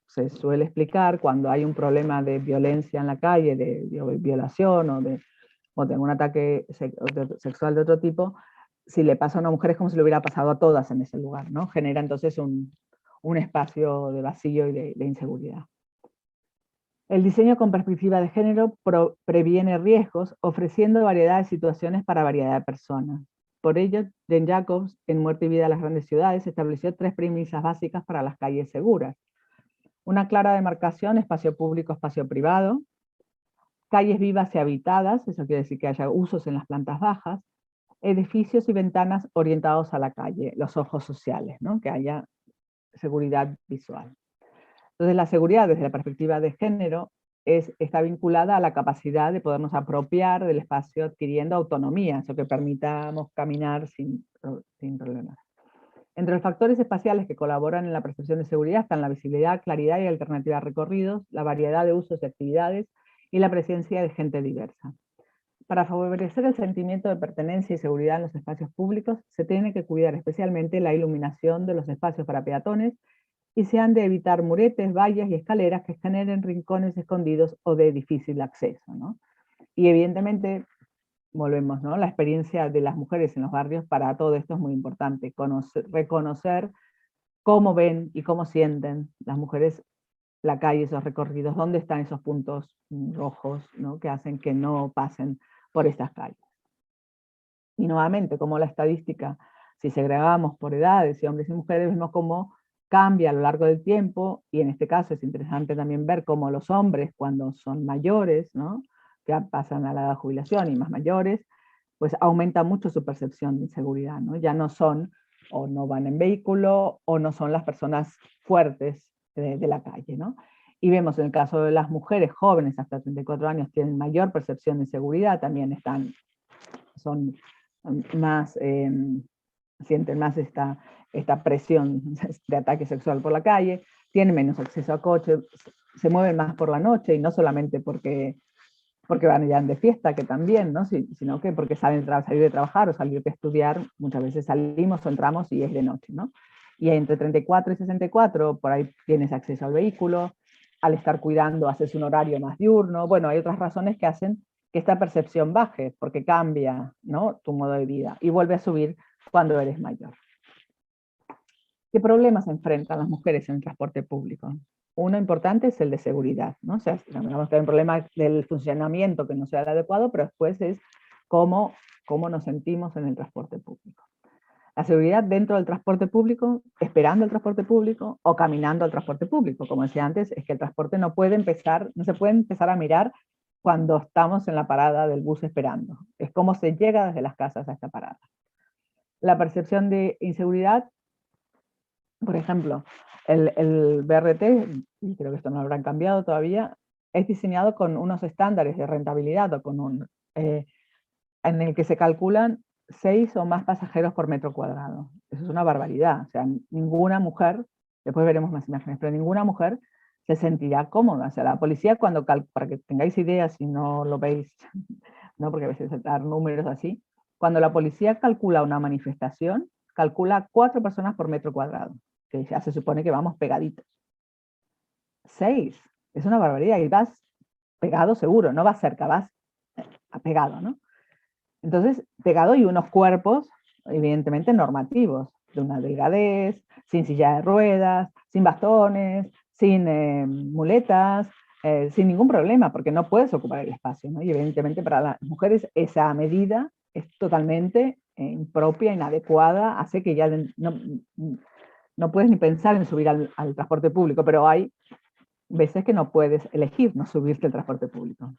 se suele explicar, cuando hay un problema de violencia en la calle, de violación o de un ataque sexual de otro tipo, si le pasa a una mujer es como si le hubiera pasado a todas en ese lugar, ¿no? Genera entonces un espacio de vacío y de inseguridad. El diseño con perspectiva de género previene riesgos, ofreciendo variedad de situaciones para variedad de personas. Por ello, Jane Jacobs, en Muerte y Vida de las Grandes Ciudades, estableció 3 premisas básicas para las calles seguras. Una clara demarcación, espacio público, espacio privado, calles vivas y habitadas, eso quiere decir que haya usos en las plantas bajas, edificios y ventanas orientados a la calle, los ojos sociales, ¿no? Que haya seguridad visual. Entonces la seguridad desde la perspectiva de género está vinculada a la capacidad de podernos apropiar del espacio adquiriendo autonomía, eso que permitamos caminar sin problemas. Entre los factores espaciales que colaboran en la percepción de seguridad están la visibilidad, claridad y alternativa a recorridos, la variedad de usos y actividades y la presencia de gente diversa. Para favorecer el sentimiento de pertenencia y seguridad en los espacios públicos, se tiene que cuidar especialmente la iluminación de los espacios para peatones y se han de evitar muretes, vallas y escaleras que generen rincones escondidos o de difícil acceso, ¿no? Y evidentemente, volvemos, ¿no? La experiencia de las mujeres en los barrios para todo esto es muy importante, reconocer cómo ven y cómo sienten las mujeres la calle, esos recorridos, dónde están esos puntos rojos, ¿no? Que hacen que no pasen por estas calles. Y nuevamente, como la estadística, si segregamos por edades y hombres y mujeres, vemos cómo cambia a lo largo del tiempo, y en este caso es interesante también ver cómo los hombres, cuando son mayores, ¿no? Que pasan a la edad de jubilación y más mayores, pues aumenta mucho su percepción de inseguridad, ¿no? Ya no son, o no van en vehículo, o no son las personas fuertes de la calle, ¿no? Y vemos en el caso de las mujeres jóvenes hasta 34 años tienen mayor percepción de inseguridad, también son más, sienten más esta presión de ataque sexual por la calle, tienen menos acceso a coche, se mueven más por la noche, y no solamente porque van ya de fiesta, que también, ¿no? Sino que porque salir de trabajar o salir de estudiar, muchas veces salimos o entramos y es de noche, ¿no? Y entre 34 y 64, por ahí tienes acceso al vehículo, al estar cuidando haces un horario más diurno, bueno, hay otras razones que hacen que esta percepción baje, porque cambia, ¿no? Tu modo de vida, y vuelve a subir cuando eres mayor. ¿Qué problemas enfrentan las mujeres en el transporte público? Uno importante es el de seguridad, ¿no? O sea, digamos que hay un problema del funcionamiento que no sea el adecuado, pero después es cómo nos sentimos en el transporte público. La seguridad dentro del transporte público, esperando el transporte público o caminando al transporte público. Como decía antes, es que el transporte no se puede empezar a mirar cuando estamos en la parada del bus esperando. Es cómo se llega desde las casas a esta parada. La percepción de inseguridad, por ejemplo, el BRT, y creo que esto no lo habrán cambiado todavía, es diseñado con unos estándares de rentabilidad o en el que se calculan 6 o más pasajeros por metro cuadrado. Eso es una barbaridad. O sea, ninguna mujer, después veremos más imágenes, pero ninguna mujer se sentirá cómoda. O sea, la policía para que tengáis ideas, si no lo veis, ¿no? Porque a veces dar números así, cuando la policía calcula una manifestación, calcula 4 personas por metro cuadrado, que ya se supone que vamos pegaditos. 6, es una barbaridad, y vas pegado seguro, no vas cerca, vas pegado, ¿no? Entonces, pegado, y unos cuerpos evidentemente normativos, de una delgadez, sin silla de ruedas, sin bastones, sin muletas, sin ningún problema, porque no puedes ocupar el espacio, ¿no? Y evidentemente para las mujeres esa medida es totalmente impropia, inadecuada, hace que ya no puedes ni pensar en subir al transporte público, pero hay veces que no puedes elegir no subirte al transporte público.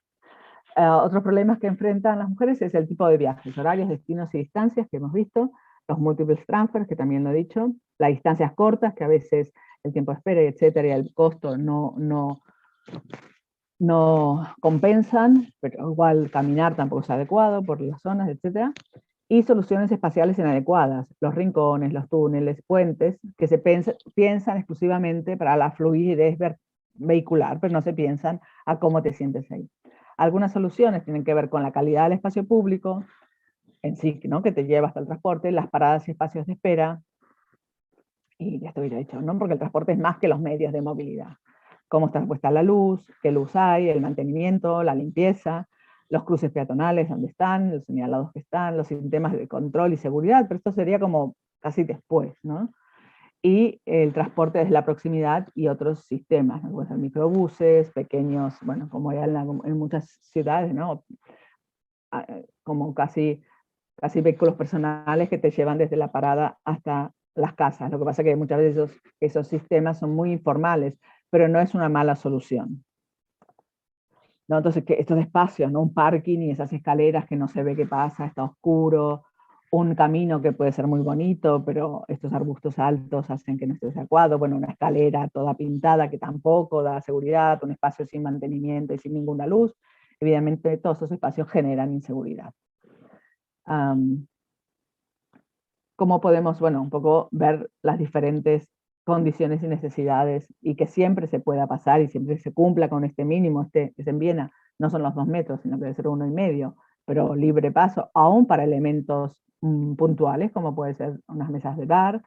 Otros problemas que enfrentan las mujeres es el tipo de viajes, horarios, destinos y distancias que hemos visto, los múltiples transfers, que también lo he dicho, las distancias cortas, que a veces el tiempo de espera, etcétera, y el costo no compensan, pero igual caminar tampoco es adecuado por las zonas, etcétera, y soluciones espaciales inadecuadas, los rincones, los túneles, puentes, que se piensan exclusivamente para la fluidez vehicular, pero no se piensan a cómo te sientes ahí. Algunas soluciones tienen que ver con la calidad del espacio público en sí, ¿no? Que te lleva hasta el transporte, las paradas y espacios de espera, y ya estoy dicho, ¿no? Porque el transporte es más que los medios de movilidad. Cómo está puesta la luz, qué luz hay, el mantenimiento, la limpieza, los cruces peatonales, dónde están, los señalados que están, los sistemas de control y seguridad, pero esto sería como casi después, ¿no? Y el transporte desde la proximidad y otros sistemas, ¿no? Pueden ser microbuses, pequeños, bueno, como hay en muchas ciudades, ¿no? Como casi vehículos personales que te llevan desde la parada hasta las casas. Lo que pasa es que muchas veces esos sistemas son muy informales, pero no es una mala solución, ¿no? Entonces, que estos espacios, ¿no? Un parking y esas escaleras que no se ve qué pasa, está oscuro, un camino que puede ser muy bonito, pero estos arbustos altos hacen que no esté adecuado, bueno, una escalera toda pintada que tampoco da seguridad, un espacio sin mantenimiento y sin ninguna luz, evidentemente todos esos espacios generan inseguridad. ¿Cómo podemos, bueno, un poco ver las diferentes condiciones y necesidades y que siempre se pueda pasar y siempre se cumpla con este mínimo, que es en Viena, no son los 2 metros, sino que debe ser 1,5, pero libre paso, aún para elementos puntuales, como puede ser unas mesas de bar,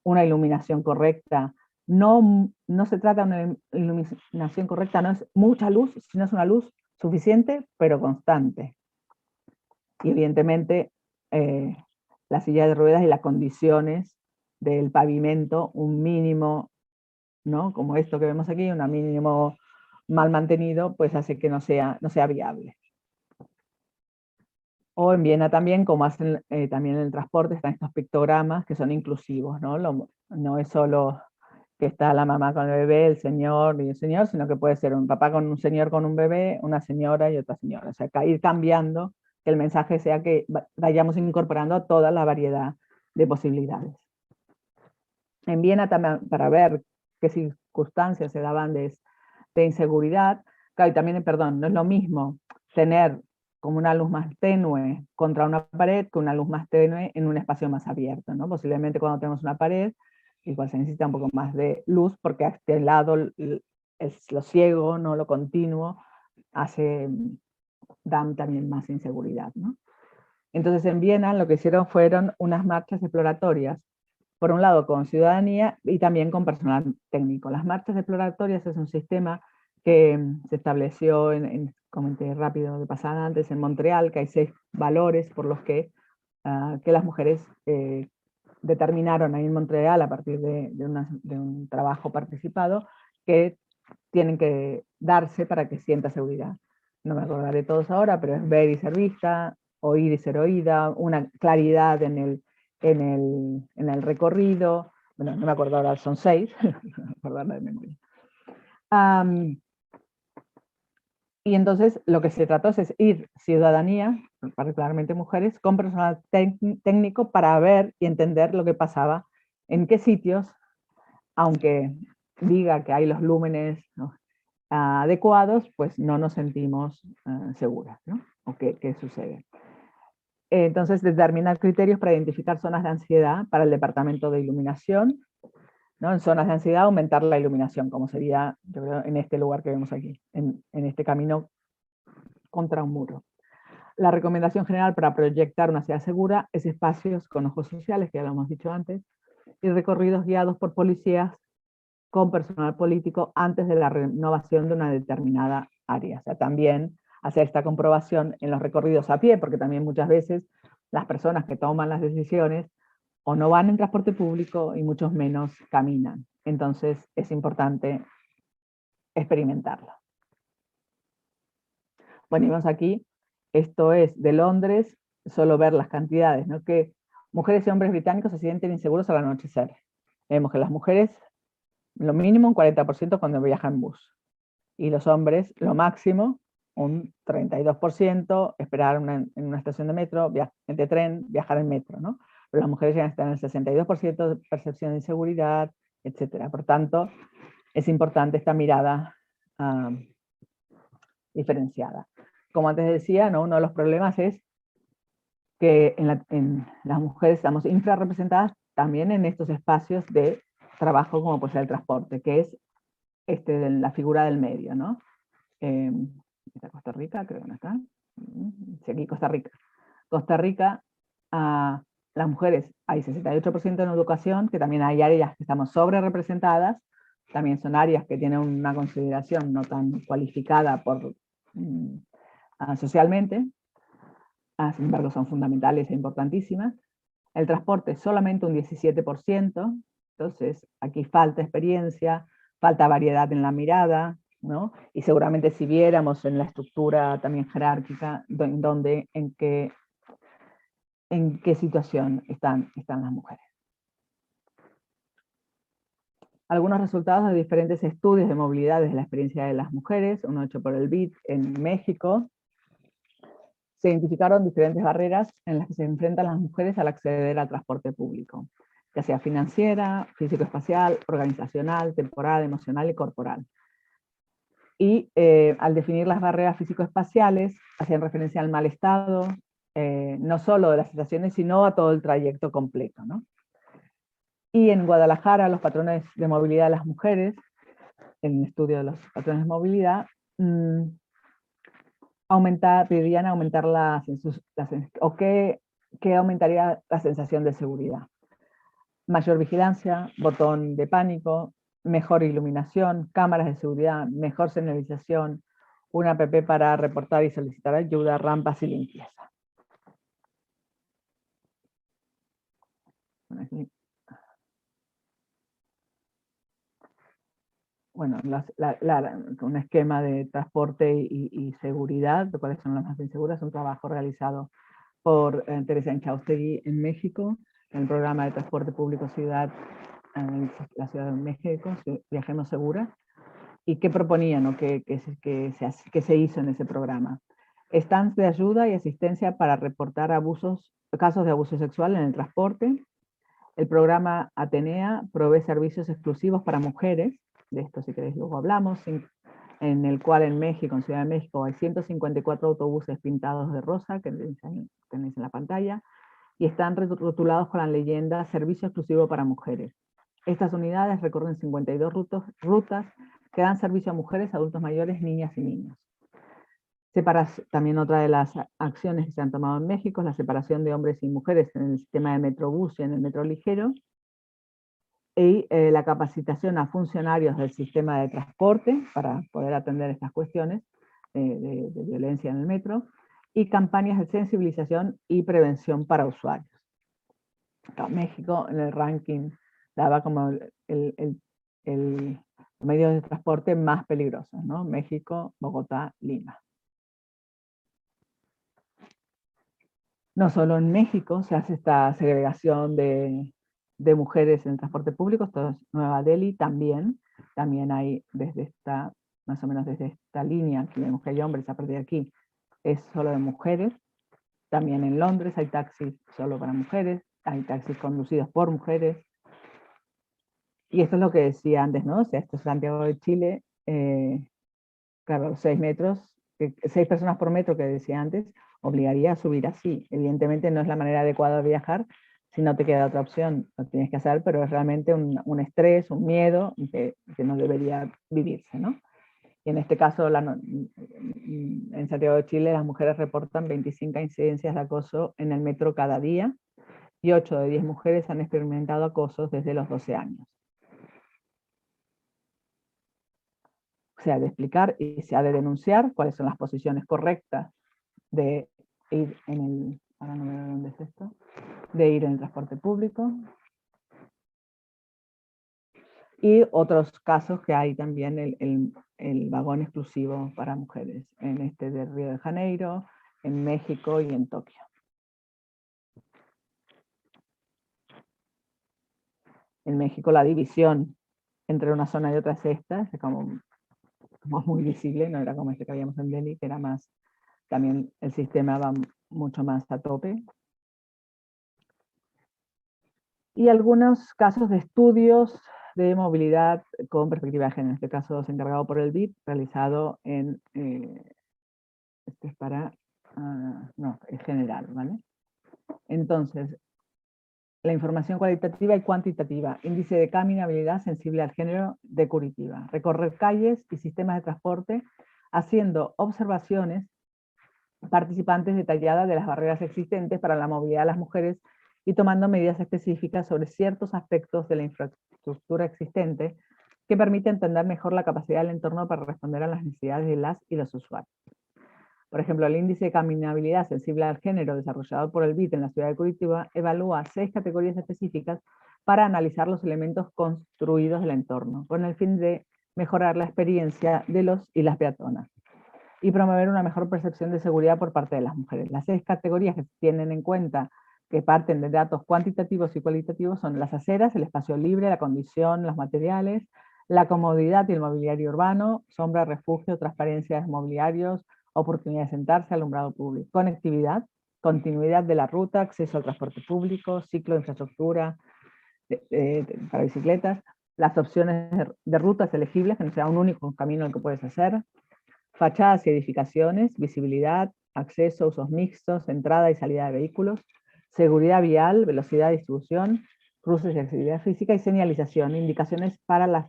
una iluminación correcta. No se trata de una iluminación correcta, no es mucha luz, sino es una luz suficiente, pero constante. Y evidentemente, la silla de ruedas y las condiciones del pavimento, un mínimo, ¿no? Como esto que vemos aquí, un mínimo mal mantenido, pues hace que no sea viable. O en Viena también, como hacen también en el transporte, están estos pictogramas que son inclusivos, ¿no? No es solo que está la mamá con el bebé, el señor y el señor, sino que puede ser un papá con un señor con un bebé, una señora y otra señora. O sea, ir cambiando, que el mensaje sea que vayamos incorporando toda la variedad de posibilidades. En Viena también, para ver qué circunstancias se daban de inseguridad, claro, y también, perdón, no es lo mismo tener como una luz más tenue contra una pared que una luz más tenue en un espacio más abierto, ¿no? Posiblemente cuando tenemos una pared, igual se necesita un poco más de luz, porque a este lado lo ciego, no lo continuo, dan también más inseguridad, ¿no? Entonces en Viena lo que hicieron fueron unas marchas exploratorias, por un lado con ciudadanía y también con personal técnico. Las marchas exploratorias es un sistema que se estableció, comenté rápido de pasada antes, en Montreal, que hay 6 valores por los que las mujeres determinaron ahí en Montreal, a partir de un trabajo participado, que tienen que darse para que sienta seguridad. No me acordaré todos ahora, pero es ver y ser vista, oír y ser oída, una claridad en el recorrido. Bueno, no me acuerdo ahora, son 6, no me acuerdo de memoria. Y entonces lo que se trató es ir ciudadanía, particularmente mujeres, con personal técnico para ver y entender lo que pasaba, en qué sitios, aunque diga que hay los lúmenes, ¿no?, adecuados, pues no nos sentimos seguras, ¿no? ¿O qué sucede? Entonces, determinar criterios para identificar zonas de ansiedad para el departamento de iluminación, ¿no? En zonas de ansiedad, aumentar la iluminación, como sería, yo creo, en este lugar que vemos aquí, en este camino contra un muro. La recomendación general para proyectar una ciudad segura es espacios con ojos sociales, que ya lo hemos dicho antes, y recorridos guiados por policías con personal político antes de la renovación de una determinada área. O sea, también hacer esta comprobación en los recorridos a pie, porque también muchas veces las personas que toman las decisiones o no van en transporte público y muchos menos caminan. Entonces es importante experimentarlo. Bueno, y vemos aquí, esto es de Londres, solo ver las cantidades, ¿no? Que mujeres y hombres británicos se sienten inseguros al anochecer. Vemos que las mujeres, lo mínimo un 40% cuando viajan en bus. Y los hombres, lo máximo, un 32%, esperar en una estación de metro, de tren, viajar en metro, ¿no? Pero las mujeres ya están en el 62% de percepción de inseguridad, etc. Por tanto, es importante esta mirada diferenciada. Como antes decía, ¿no?, uno de los problemas es que en las mujeres estamos infrarrepresentadas también en estos espacios de trabajo, como puede ser el transporte, que es la figura del medio, ¿no? ¿Está Costa Rica? Creo que no está. Sí, aquí Costa Rica. Costa Rica, las mujeres, hay 68% en educación, que también hay áreas que estamos sobre representadas, también son áreas que tienen una consideración no tan cualificada socialmente, sin embargo son fundamentales e importantísimas. El transporte solamente un 17%, entonces aquí falta experiencia, falta variedad en la mirada, ¿no? Y seguramente si viéramos en la estructura también jerárquica, en qué situación están las mujeres. Algunos resultados de diferentes estudios de movilidad desde la experiencia de las mujeres, uno hecho por el BID en México, se identificaron diferentes barreras en las que se enfrentan las mujeres al acceder al transporte público, ya sea financiera, físico-espacial, organizacional, temporal, emocional y corporal. Y al definir las barreras físico-espaciales, hacían referencia al mal estado, no solo de las estaciones, sino a todo el trayecto completo, ¿no? Y en Guadalajara, los patrones de movilidad de las mujeres, en el estudio de los patrones de movilidad, pedirían aumentar ¿qué aumentaría la sensación de seguridad? Mayor vigilancia, botón de pánico, mejor iluminación, cámaras de seguridad, mejor señalización, una app para reportar y solicitar ayuda, rampas y limpieza. Bueno, un esquema de transporte y seguridad, de cuáles son las más inseguras, un trabajo realizado por Teresa Inchaustegui en México, en el programa de transporte público ciudad en la Ciudad de México, Viajemos Seguras, y qué proponían o qué se hizo en ese programa. Stands de ayuda y asistencia para reportar casos de abuso sexual en el transporte. El programa Atenea provee servicios exclusivos para mujeres, de esto si queréis luego hablamos, en el cual en México, en Ciudad de México, hay 154 autobuses pintados de rosa, que tenéis en la pantalla, y están rotulados con la leyenda Servicio exclusivo para mujeres. Estas unidades recorren 52 rutas que dan servicio a mujeres, adultos mayores, niñas y niños. También otra de las acciones que se han tomado en México es la separación de hombres y mujeres en el sistema de Metrobús y en el metro ligero, y la capacitación a funcionarios del sistema de transporte para poder atender estas cuestiones de violencia en el metro, y campañas de sensibilización y prevención para usuarios. México en el ranking daba como el medio de transporte más peligrosos, ¿no? México, Bogotá, Lima. No solo en México se hace esta segregación de mujeres en el transporte público, esto es Nueva Delhi también hay más o menos desde esta línea, que vemos que hay hombres a partir de aquí, es solo de mujeres. También en Londres hay taxis solo para mujeres, hay taxis conducidos por mujeres. Y esto es lo que decía antes, ¿no? O sea, esto es Santiago de Chile, claro, 6 personas por metro que decía antes, obligaría a subir así. Evidentemente no es la manera adecuada de viajar, si no te queda otra opción, lo tienes que hacer, pero es realmente un estrés, un miedo que no debería vivirse, ¿no? Y en este caso, en Santiago de Chile, las mujeres reportan 25 incidencias de acoso en el metro cada día, y 8 de 10 mujeres han experimentado acosos desde los 12 años. Se ha de explicar y se ha de denunciar cuáles son las posiciones correctas de ir ahora no veo dónde es esto, de ir en el transporte público. Y otros casos que hay también el vagón exclusivo para mujeres, en de Río de Janeiro, en México y en Tokio. En México la división entre una zona y otra es esta, es como muy visible, no era como este que habíamos en Delhi, que era más, también el sistema va mucho más a tope. Y algunos casos de estudios de movilidad con perspectiva de género, en este caso es encargado por el BID, realizado en, este es para, no, es general, ¿vale? Entonces, la información cualitativa y cuantitativa, índice de caminabilidad sensible al género de Curitiba, recorrer calles y sistemas de transporte, haciendo observaciones participantes detalladas de las barreras existentes para la movilidad de las mujeres y tomando medidas específicas sobre ciertos aspectos de la infraestructura existente que permite entender mejor la capacidad del entorno para responder a las necesidades de las y los usuarios. Por ejemplo, el índice de caminabilidad sensible al género desarrollado por el BID en la ciudad de Curitiba evalúa 6 categorías específicas para analizar los elementos construidos del entorno, con el fin de mejorar la experiencia de los y las peatonas y promover una mejor percepción de seguridad por parte de las mujeres. Las 6 categorías que se tienen en cuenta, que parten de datos cuantitativos y cualitativos, son las aceras, el espacio libre, la condición, los materiales, la comodidad y el mobiliario urbano, sombra, refugio, transparencia de mobiliarios, oportunidad de sentarse, alumbrado público, conectividad, continuidad de la ruta, acceso al transporte público, ciclo de infraestructura para bicicletas, las opciones de rutas elegibles, que no sea un único camino el que puedes hacer, fachadas y edificaciones, visibilidad, acceso, usos mixtos, entrada y salida de vehículos, seguridad vial, velocidad de distribución, cruces y accesibilidad física y señalización, indicaciones para las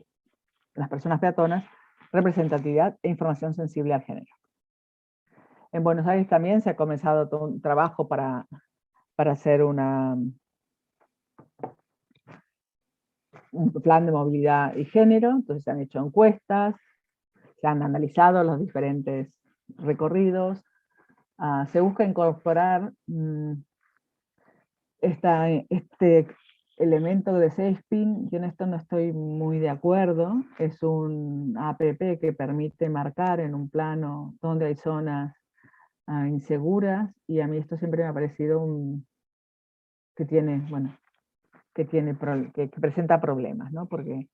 personas peatonas, representatividad e información sensible al género. En Buenos Aires también se ha comenzado todo un trabajo para hacer un plan de movilidad y género, entonces se han hecho encuestas, se han analizado los diferentes recorridos, se busca incorporar este elemento de safety. Yo en esto no estoy muy de acuerdo, es un app que permite marcar en un plano donde hay zonas inseguras, y a mí esto siempre me ha parecido que presenta problemas, ¿no? Porque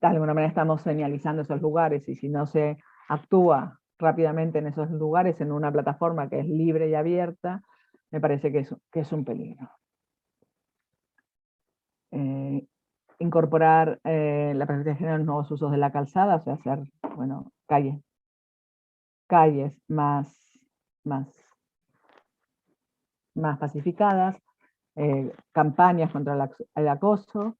de alguna manera estamos señalizando esos lugares, y si no se actúa rápidamente en esos lugares en una plataforma que es libre y abierta, me parece que es un peligro. Incorporar la perspectiva de género en nuevos usos de la calzada, o sea, hacer, bueno, calles más pacificadas, campañas contra el acoso,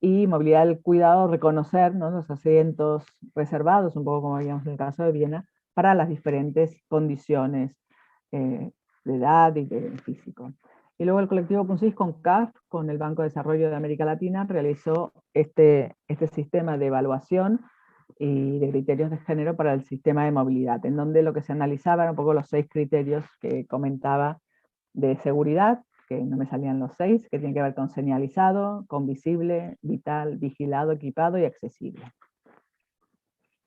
y movilidad del cuidado, reconocer, ¿no?, los asientos reservados, un poco como veíamos en el caso de Viena, para las diferentes condiciones de edad y de físico. Y luego el colectivo Puncis con CAF, con el Banco de Desarrollo de América Latina, realizó este sistema de evaluación y de criterios de género para el sistema de movilidad, en donde lo que se analizaba eran un poco los 6 criterios que comentaba de seguridad, que no me salían los 6, que tienen que ver con señalizado, con visible, vital, vigilado, equipado y accesible.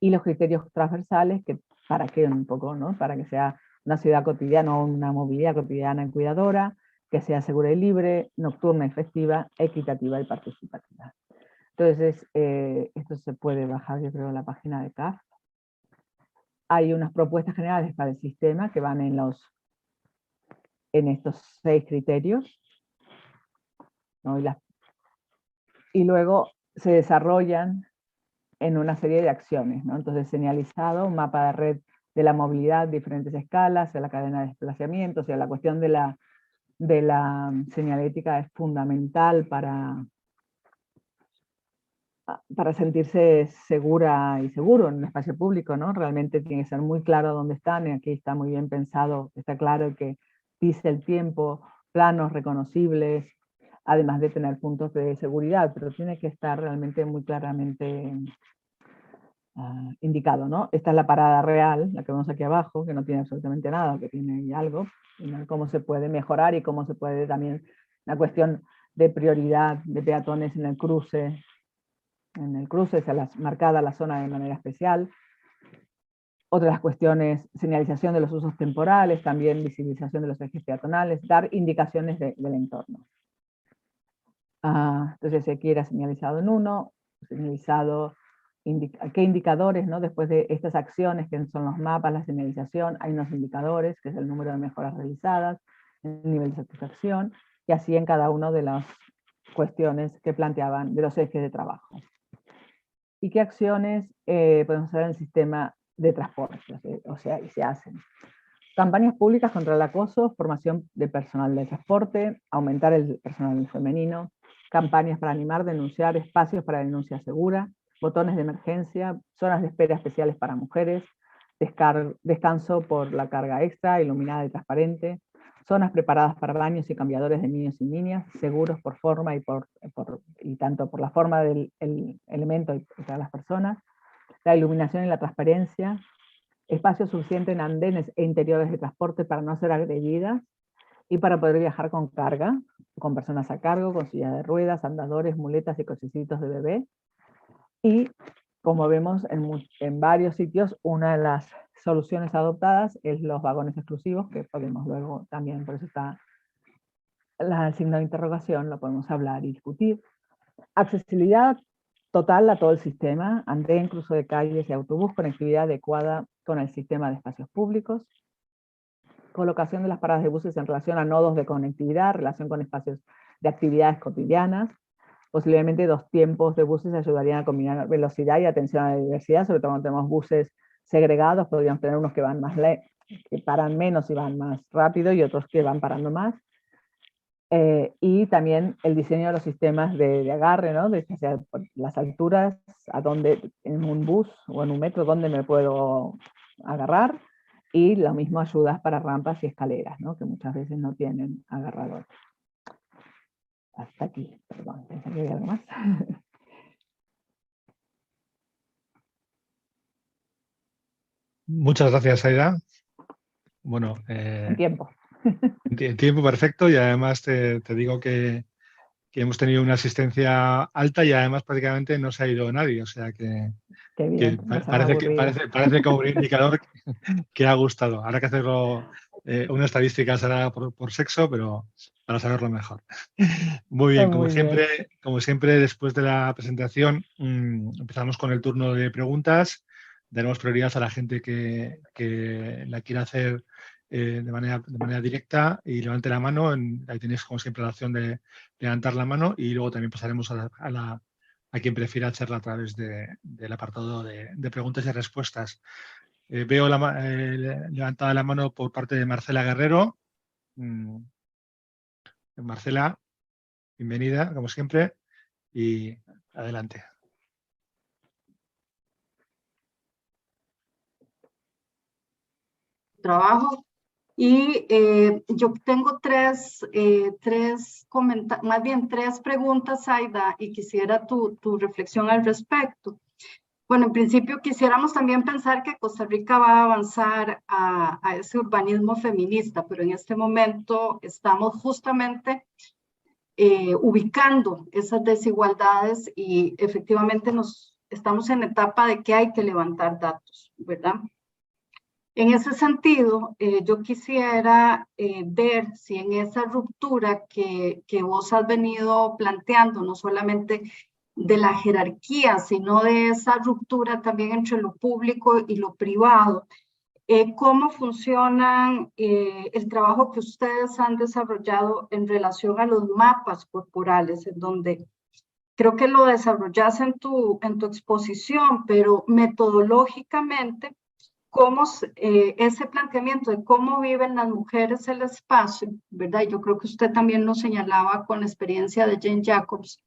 Y los criterios transversales, que para que un poco, ¿no?, para que sea una ciudad cotidiana o una movilidad cotidiana y cuidadora, que sea segura y libre, nocturna y festiva, equitativa y participativa. Entonces, esto se puede bajar, yo creo, a la página de CAF. Hay unas propuestas generales para el sistema que van en estos 6 criterios, ¿no? Y luego se desarrollan en una serie de acciones, ¿no? Entonces, señalizado, un mapa de red de la movilidad, diferentes escalas, de la cadena de desplazamiento, o sea, la cuestión de la señalética es fundamental para sentirse segura y seguro en un espacio público, ¿no? Realmente tiene que ser muy claro dónde están, y aquí está muy bien pensado, está claro que dice el tiempo, planos reconocibles, además de tener puntos de seguridad, pero tiene que estar realmente muy claramente indicado, ¿no? Esta es la parada real, la que vemos aquí abajo, que no tiene absolutamente nada, que tiene algo, ¿no? Cómo se puede mejorar y cómo se puede también, la cuestión de prioridad de peatones en el cruce se marcada la zona de manera especial. Otras cuestiones, señalización de los usos temporales, también visibilización de los ejes peatonales, dar indicaciones del entorno. Entonces aquí era señalizado en 1, señalizado qué indicadores, ¿no? Después de estas acciones que son los mapas, la señalización, hay unos indicadores, que es el número de mejoras realizadas, el nivel de satisfacción, y así en cada una de las cuestiones que planteaban de los ejes de trabajo. ¿Y qué acciones podemos hacer en el sistema de transporte? O sea, y se hacen. Campañas públicas contra el acoso, formación de personal de transporte, aumentar el personal femenino, campañas para animar, denunciar, espacios para denuncia segura, botones de emergencia, zonas de espera especiales para mujeres, descanso por la carga extra, iluminada y transparente, zonas preparadas para baños y cambiadores de niños y niñas, seguros por forma y tanto por la forma del elemento y para las personas, la iluminación y la transparencia, espacio suficiente en andenes e interiores de transporte para no ser agredidas y para poder viajar con carga, con personas a cargo, con sillas de ruedas, andadores, muletas y cochecitos de bebé. Y como vemos en varios sitios, una de las soluciones adoptadas es los vagones exclusivos, que podemos luego también, por eso está el signo de interrogación, lo podemos hablar y discutir. Accesibilidad total a todo el sistema, andén, cruce de calles y autobús, conectividad adecuada con el sistema de espacios públicos, colocación de las paradas de buses en relación a nodos de conectividad, relación con espacios de actividades cotidianas. Posiblemente 2 tiempos de buses ayudarían a combinar velocidad y atención a la diversidad, sobre todo cuando tenemos buses segregados, podríamos tener unos que van que paran menos y van más rápido, y otros que van parando más. Y también el diseño de los sistemas de agarre, ¿no? De las alturas, a dónde, en un bus o en un metro, dónde me puedo agarrar, y lo mismo ayudas para rampas y escaleras, ¿no? Que muchas veces no tienen agarrador. Hasta aquí, perdón, pensé que había algo más. Muchas gracias, Aida. Bueno, En tiempo. en tiempo perfecto, y además te digo que hemos tenido una asistencia alta y además prácticamente no se ha ido nadie, o sea Qué bien, no se han parece aburrido. parece como un indicador que ha gustado. Habrá que hacerlo una estadística será por sexo, pero para saberlo mejor. Muy bien, Muy bien. como siempre, después de la presentación empezamos con el turno de preguntas. Daremos prioridad a la gente que la quiera hacer de manera directa y levante la mano. Ahí tenéis, como siempre, la opción de levantar la mano, y luego también pasaremos a quien prefiera hacerla a través del apartado de preguntas y respuestas. Veo levantada la mano por parte de Marcela Guerrero. Marcela, bienvenida, como siempre, y adelante. Trabajo. Y yo tengo tres comentarios, más bien 3 preguntas, Aida, y quisiera tu reflexión al respecto. Bueno, en principio quisiéramos también pensar que Costa Rica va a avanzar a ese urbanismo feminista, pero en este momento estamos justamente ubicando esas desigualdades, y efectivamente estamos en etapa de que hay que levantar datos, ¿verdad? En ese sentido, yo quisiera ver si en esa ruptura que vos has venido planteando, no solamente de la jerarquía, sino de esa ruptura también entre lo público y lo privado, cómo funciona el trabajo que ustedes han desarrollado en relación a los mapas corporales, en donde creo que lo desarrollas en tu exposición, pero metodológicamente, cómo ese planteamiento de cómo viven las mujeres el espacio, ¿verdad? Y yo creo que usted también lo señalaba con la experiencia de Jane Jacobs,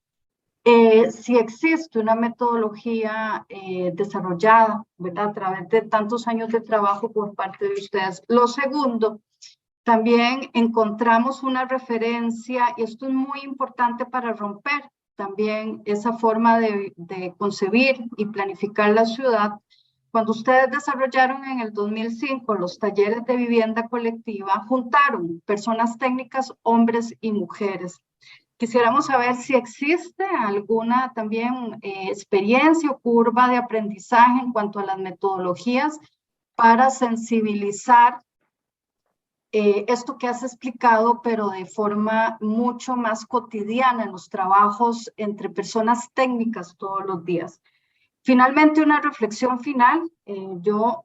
si existe una metodología desarrollada, ¿verdad? A través de tantos años de trabajo por parte de ustedes. Lo segundo, también encontramos una referencia, y esto es muy importante para romper también esa forma de concebir y planificar la ciudad. Cuando ustedes desarrollaron en el 2005 los talleres de vivienda colectiva, juntaron personas técnicas, hombres y mujeres. Quisiéramos saber si existe alguna también experiencia o curva de aprendizaje en cuanto a las metodologías para sensibilizar esto que has explicado, pero de forma mucho más cotidiana en los trabajos entre personas técnicas todos los días. Finalmente, una reflexión final. Yo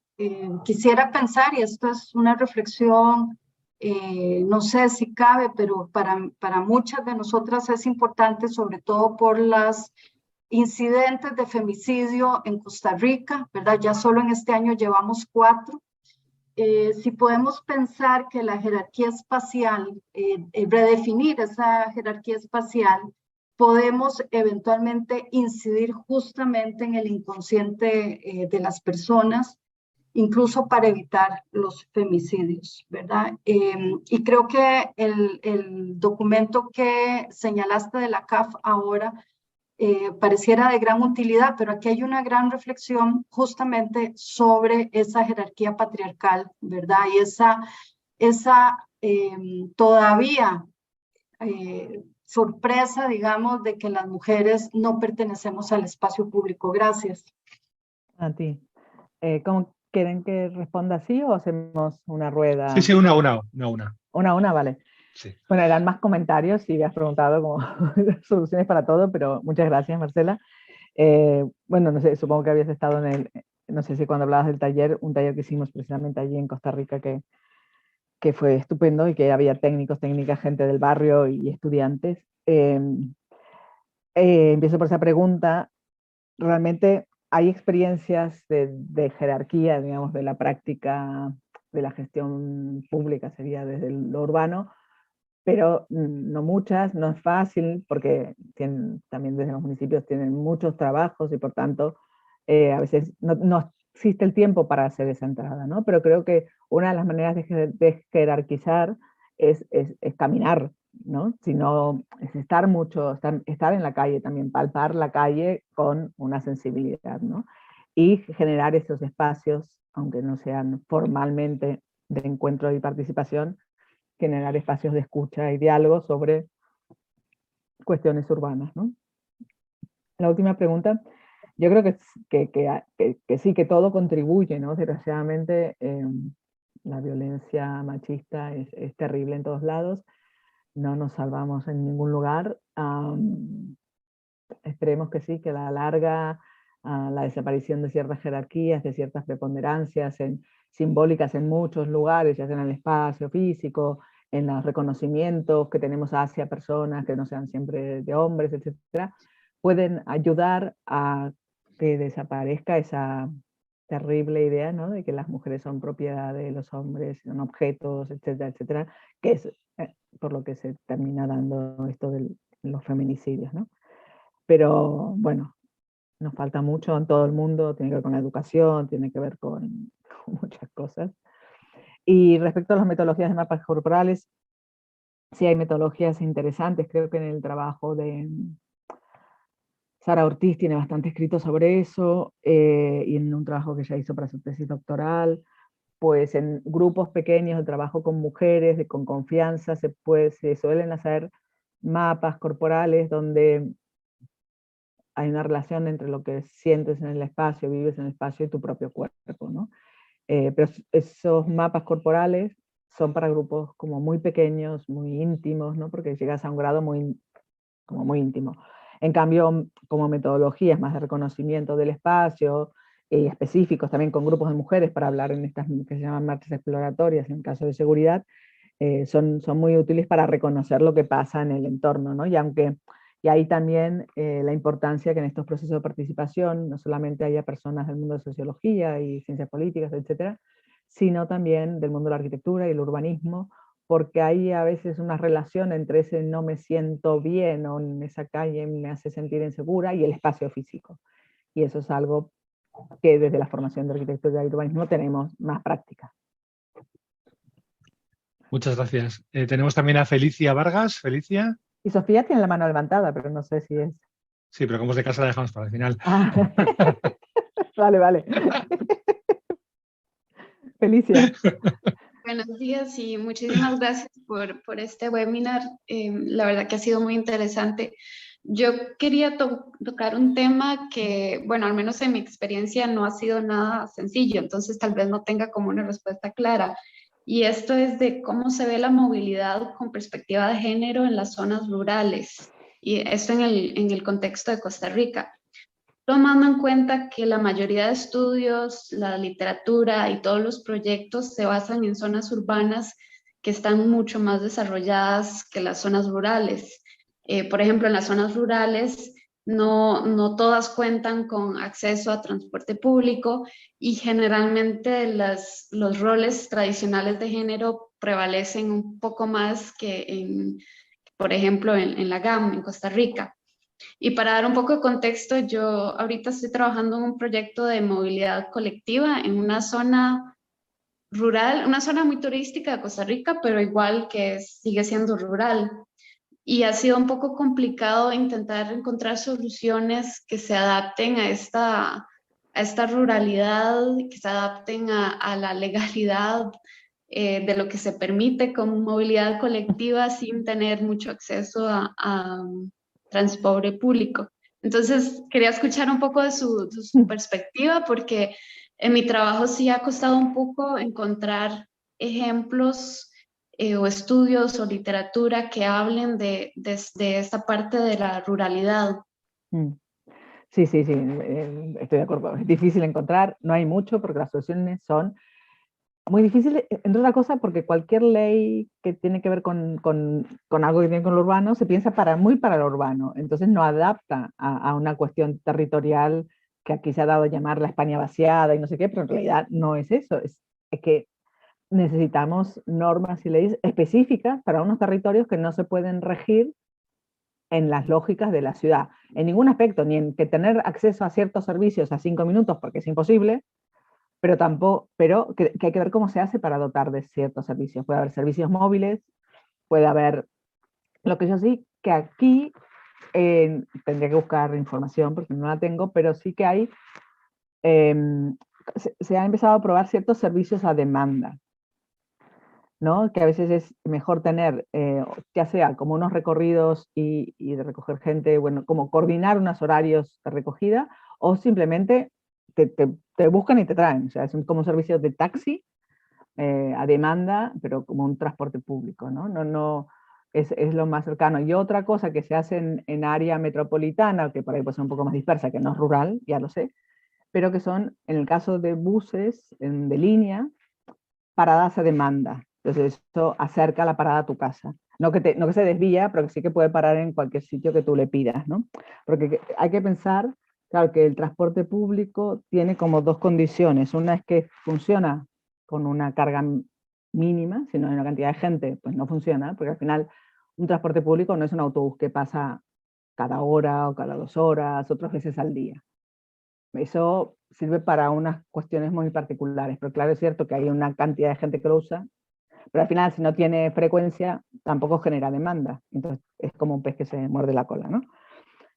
quisiera pensar, y esto es una reflexión, no sé si cabe, pero para muchas de nosotras es importante, sobre todo por los incidentes de femicidio en Costa Rica, ¿verdad? Ya solo en este año llevamos 4. Si podemos pensar que la jerarquía espacial, redefinir esa jerarquía espacial, podemos eventualmente incidir justamente en el inconsciente de las personas, incluso para evitar los femicidios, ¿verdad? Y creo que el documento que señalaste de la CAF ahora pareciera de gran utilidad, pero aquí hay una gran reflexión justamente sobre esa jerarquía patriarcal, ¿verdad? Y esa todavía sorpresa, digamos, de que las mujeres no pertenecemos al espacio público. Gracias. A ti. ¿Cómo quieren que responda así o hacemos una rueda? Sí, una. Una, vale. Sí. Bueno, eran más comentarios y me has preguntado como soluciones para todo, pero muchas gracias, Marcela. Bueno, no sé, supongo que habías estado no sé si cuando hablabas del taller, un taller que hicimos precisamente allí en Costa Rica, que que fue estupendo y que había técnicos, técnicas, gente del barrio y estudiantes. Empiezo por esa pregunta. Realmente hay experiencias de jerarquía, digamos, de la práctica de la gestión pública, sería desde lo urbano, pero no muchas, no es fácil, porque también desde los municipios tienen muchos trabajos y por tanto a veces no existe el tiempo para hacer esa entrada, ¿no? Pero creo que una de las maneras de jerarquizar es caminar, ¿no? Sino es estar mucho, estar en la calle también, palpar la calle con una sensibilidad, ¿no? Y generar esos espacios, aunque no sean formalmente de encuentro y participación, generar espacios de escucha y diálogo sobre cuestiones urbanas, ¿no? La última pregunta, yo creo que sí, que todo contribuye, ¿no? Desgraciadamente la violencia machista es terrible en todos lados, no nos salvamos en ningún lugar. Esperemos que sí, que a la larga la desaparición de ciertas jerarquías, de ciertas preponderancias simbólicas en muchos lugares, ya sea en el espacio físico, en los reconocimientos que tenemos hacia personas que no sean siempre de hombres, etcétera, pueden ayudar a que desaparezca esa terrible idea, ¿no?, de que las mujeres son propiedad de los hombres, son objetos, etcétera, etcétera, que es por lo que se termina dando esto de los feminicidios, ¿no? Pero bueno, nos falta mucho en todo el mundo, tiene que ver con la educación, tiene que ver con muchas cosas. Y respecto a las metodologías de mapas corporales, sí hay metodologías interesantes, creo que en el trabajo de Sara Ortiz tiene bastante escrito sobre eso, y en un trabajo que ella hizo para su tesis doctoral, pues en grupos pequeños de trabajo con mujeres, con confianza, se suelen hacer mapas corporales donde hay una relación entre lo que sientes en el espacio, vives en el espacio y tu propio cuerpo, ¿no? Pero esos mapas corporales son para grupos como muy pequeños, muy íntimos, ¿no? Porque llegas a un grado como muy íntimo. En cambio, como metodologías más de reconocimiento del espacio, específicos también con grupos de mujeres para hablar en estas que se llaman marchas exploratorias en caso de seguridad, son muy útiles para reconocer lo que pasa en el entorno, ¿no? Y ahí también la importancia que en estos procesos de participación no solamente haya personas del mundo de sociología y ciencias políticas, etcétera, sino también del mundo de la arquitectura y el urbanismo, porque hay a veces una relación entre ese no me siento bien o en esa calle me hace sentir insegura y el espacio físico. Y eso es algo que desde la formación de arquitectura y urbanismo tenemos más práctica. Muchas gracias. Tenemos también a Felicia Vargas. Felicia. Y Sofía tiene la mano levantada, pero no sé si es... Sí, pero como es de casa la dejamos para el final. Ah. Vale. Felicia. Buenos días y muchísimas gracias por este webinar. La verdad que ha sido muy interesante. Yo quería tocar un tema que, bueno, al menos en mi experiencia no ha sido nada sencillo, entonces tal vez no tenga como una respuesta clara. Y esto es de cómo se ve la movilidad con perspectiva de género en las zonas rurales. Y esto en el contexto de Costa Rica. Tomando en cuenta que la mayoría de estudios, la literatura y todos los proyectos se basan en zonas urbanas que están mucho más desarrolladas que las zonas rurales. Por ejemplo, en las zonas rurales no todas cuentan con acceso a transporte público y generalmente los roles tradicionales de género prevalecen un poco más que por ejemplo, en la GAM, en Costa Rica. Y para dar un poco de contexto, yo ahorita estoy trabajando en un proyecto de movilidad colectiva en una zona rural, una zona muy turística de Costa Rica, pero igual que sigue siendo rural. Y ha sido un poco complicado intentar encontrar soluciones que se adapten a esta ruralidad, que se adapten a la legalidad de lo que se permite con movilidad colectiva sin tener mucho acceso a transporte público. Entonces, quería escuchar un poco de su perspectiva, porque en mi trabajo sí ha costado un poco encontrar ejemplos o estudios o literatura que hablen de esta parte de la ruralidad. Sí, estoy de acuerdo. Es difícil encontrar, no hay mucho porque las soluciones son muy difícil, entre otra cosa, porque cualquier ley que tiene que ver con algo que tiene con lo urbano, se piensa muy para lo urbano, entonces no adapta a una cuestión territorial que aquí se ha dado a llamar la España vaciada y no sé qué, pero en realidad no es eso, es que necesitamos normas y leyes específicas para unos territorios que no se pueden regir en las lógicas de la ciudad, en ningún aspecto, ni en que tener acceso a ciertos servicios a 5 minutos, porque es imposible, pero tampoco, que hay que ver cómo se hace para dotar de ciertos servicios. Puede haber servicios móviles, puede haber, lo que yo sí, que aquí tendría que buscar información porque no la tengo, pero sí que hay, se ha empezado a probar ciertos servicios a demanda, ¿no? Que a veces es mejor tener, ya sea como unos recorridos y de recoger gente, bueno, como coordinar unos horarios de recogida, o simplemente te buscan y te traen, o sea, es como un servicio de taxi a demanda, pero como un transporte público, ¿no? No es lo más cercano. Y otra cosa que se hace en área metropolitana, que por ahí puede ser un poco más dispersa, que no es rural, ya lo sé, pero que son, en el caso de buses de línea, paradas a demanda. Entonces eso acerca la parada a tu casa. No que se desvía, pero que sí que puede parar en cualquier sitio que tú le pidas, ¿no? Porque hay que pensar, claro, que el transporte público tiene como dos condiciones. Una es que funciona con una carga mínima, si no hay una cantidad de gente, pues no funciona, porque al final un transporte público no es un autobús que pasa cada hora o cada 2 horas, otras veces al día. Eso sirve para unas cuestiones muy particulares, pero claro, es cierto que hay una cantidad de gente que lo usa, pero al final si no tiene frecuencia tampoco genera demanda, entonces es como un pez que se muerde la cola, ¿no?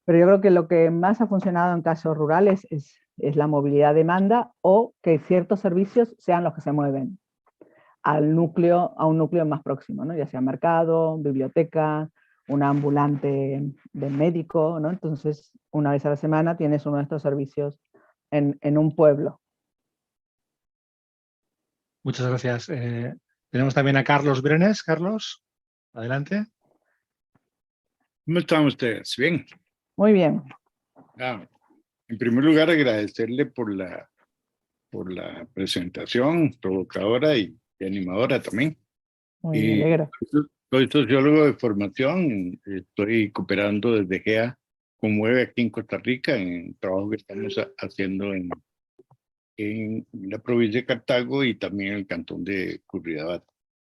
Pero yo creo que lo que más ha funcionado en casos rurales es la movilidad demanda o que ciertos servicios sean los que se mueven a un núcleo más próximo, ¿no? Ya sea mercado, biblioteca, un ambulante de médico, ¿no? Entonces, una vez a la semana tienes uno de estos servicios en un pueblo. Muchas gracias. Tenemos también a Carlos Brenes. Carlos, adelante. ¿Cómo están ustedes? Bien. Muy bien. En primer lugar, agradecerle por la presentación provocadora y animadora también. Muy me alegro. Soy sociólogo de formación, estoy cooperando desde GEA con MUEVE aquí en Costa Rica en el trabajo que estamos haciendo en la provincia de Cartago y también en el cantón de Curridabat.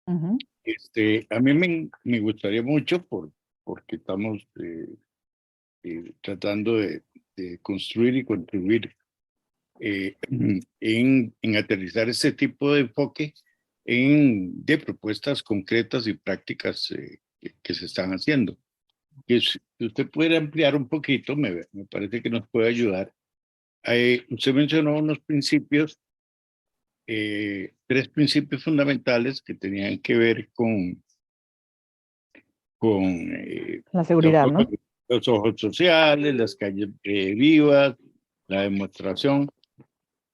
A mí me gustaría mucho porque estamos tratando de construir y contribuir en aterrizar este tipo de enfoque de propuestas concretas y prácticas que se están haciendo. Que si usted pudiera ampliar un poquito, me parece que nos puede ayudar. Usted mencionó unos principios, 3 principios fundamentales que tenían que ver con la seguridad, ¿no? Los ojos sociales, las calles vivas, la demostración,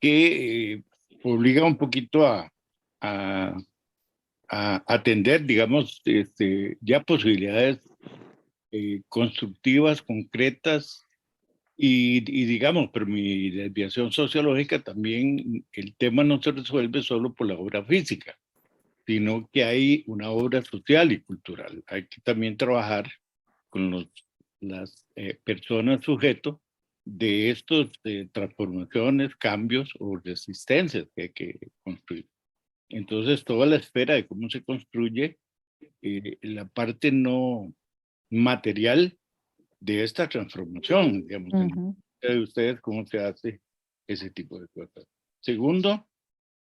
que obliga un poquito a atender, digamos, ya posibilidades constructivas, concretas, y digamos, pero mi desviación sociológica también, el tema no se resuelve solo por la obra física, sino que hay una obra social y cultural. Hay que también trabajar con las personas sujetos de estas transformaciones, cambios o resistencias que hay que construir. Entonces, toda la esfera de cómo se construye la parte no material de esta transformación, digamos, de ustedes, cómo se hace ese tipo de cosas. Segundo,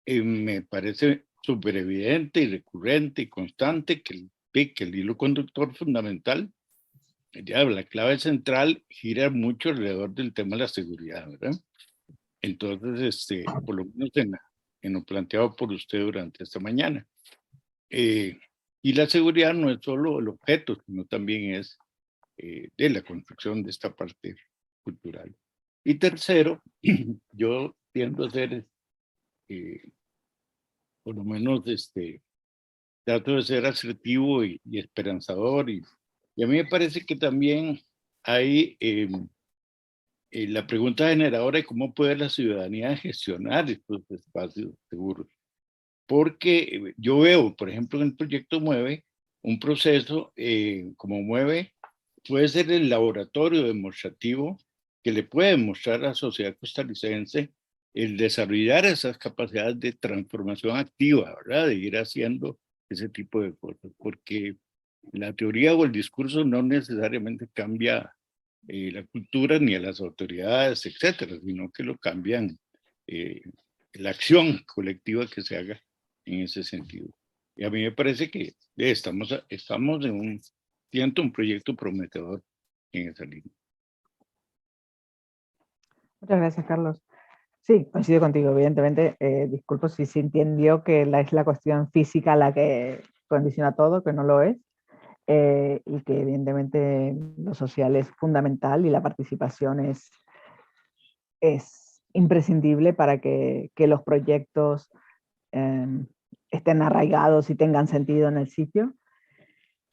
me parece súper evidente y recurrente y constante que el hilo conductor fundamental, ya la clave central, gira mucho alrededor del tema de la seguridad, ¿verdad? Entonces, por lo menos en lo planteado por usted durante esta mañana. Y la seguridad no es solo el objeto, sino también es de la construcción de esta parte cultural. Y tercero, yo tiendo a ser, por lo menos, trato de ser asertivo y esperanzador. Y a mí me parece que también hay la pregunta generadora de cómo puede la ciudadanía gestionar estos espacios seguros. porque yo veo, por ejemplo, en el proyecto MUEVE, un proceso como MUEVE puede ser el laboratorio demostrativo que le puede mostrar a la sociedad costarricense el desarrollar esas capacidades de transformación activa, ¿verdad? De ir haciendo ese tipo de cosas, porque la teoría o el discurso no necesariamente cambia la cultura ni a las autoridades, etcétera, sino que lo cambian la acción colectiva que se haga en ese sentido. Y a mí me parece que estamos en un proyecto prometedor en esa línea. Muchas gracias, Carlos. Sí, coincido contigo, evidentemente. Disculpo si se entendió que es la cuestión física la que condiciona todo, que no lo es. Y que evidentemente lo social es fundamental y la participación es imprescindible para que los proyectos estén arraigados y tengan sentido en el sitio.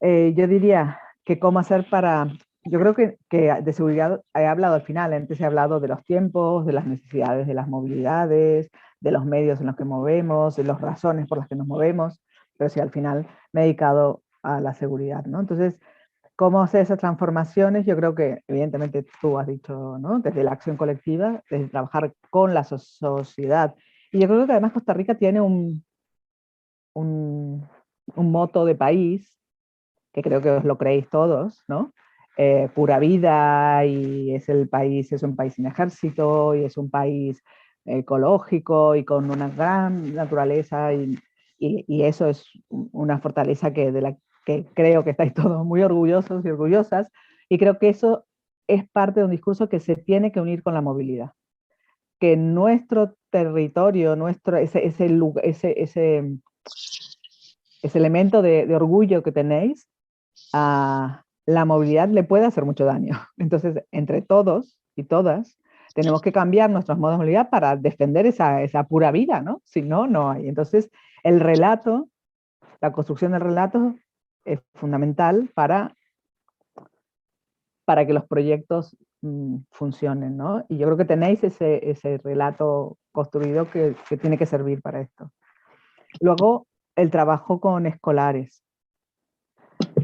Yo diría que cómo hacer para... Yo creo que de seguridad he hablado al final, antes he hablado de los tiempos, de las necesidades de las movilidades, de los medios en los que movemos, de las razones por las que nos movemos, pero sí al final me he dedicado a la seguridad, ¿no? Entonces, ¿cómo hacer esas transformaciones? Yo creo que evidentemente tú has dicho, ¿no? Desde la acción colectiva, desde trabajar con la sociedad. Y yo creo que además Costa Rica tiene un moto de país, que creo que os lo creéis todos, ¿no? Pura vida, y es un país sin ejército, y es un país ecológico y con una gran naturaleza, y eso es una fortaleza de la que creo que estáis todos muy orgullosos y orgullosas, y creo que eso es parte de un discurso que se tiene que unir con la movilidad. Que nuestro territorio, ese elemento de orgullo que tenéis, a la movilidad le puede hacer mucho daño. Entonces, entre todos y todas, tenemos que cambiar nuestros modos de movilidad para defender esa pura vida, ¿no? Si no, no hay. Entonces, el relato, la construcción del relato es fundamental para que los proyectos funcionen, ¿no? Y yo creo que tenéis ese relato construido que tiene que servir para esto. Luego, el trabajo con escolares.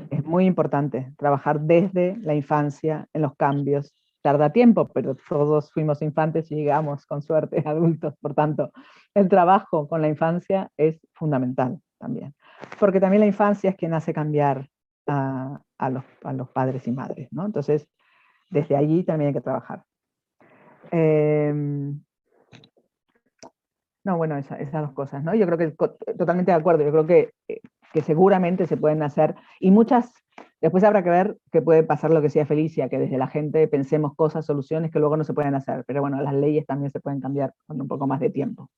Es muy importante trabajar desde la infancia en los cambios. Tarda tiempo, pero todos fuimos infantes y llegamos con suerte adultos. Por tanto, el trabajo con la infancia es fundamental también. Porque también la infancia es quien hace cambiar a los padres y madres, ¿no? Entonces, desde allí también hay que trabajar. No, bueno, esas dos cosas, ¿no? Yo creo que totalmente de acuerdo. Yo creo que seguramente se pueden hacer, y muchas, después habrá que ver qué puede pasar, lo que decía Felicia, que desde la gente pensemos cosas, soluciones que luego no se pueden hacer, pero bueno, las leyes también se pueden cambiar con un poco más de tiempo.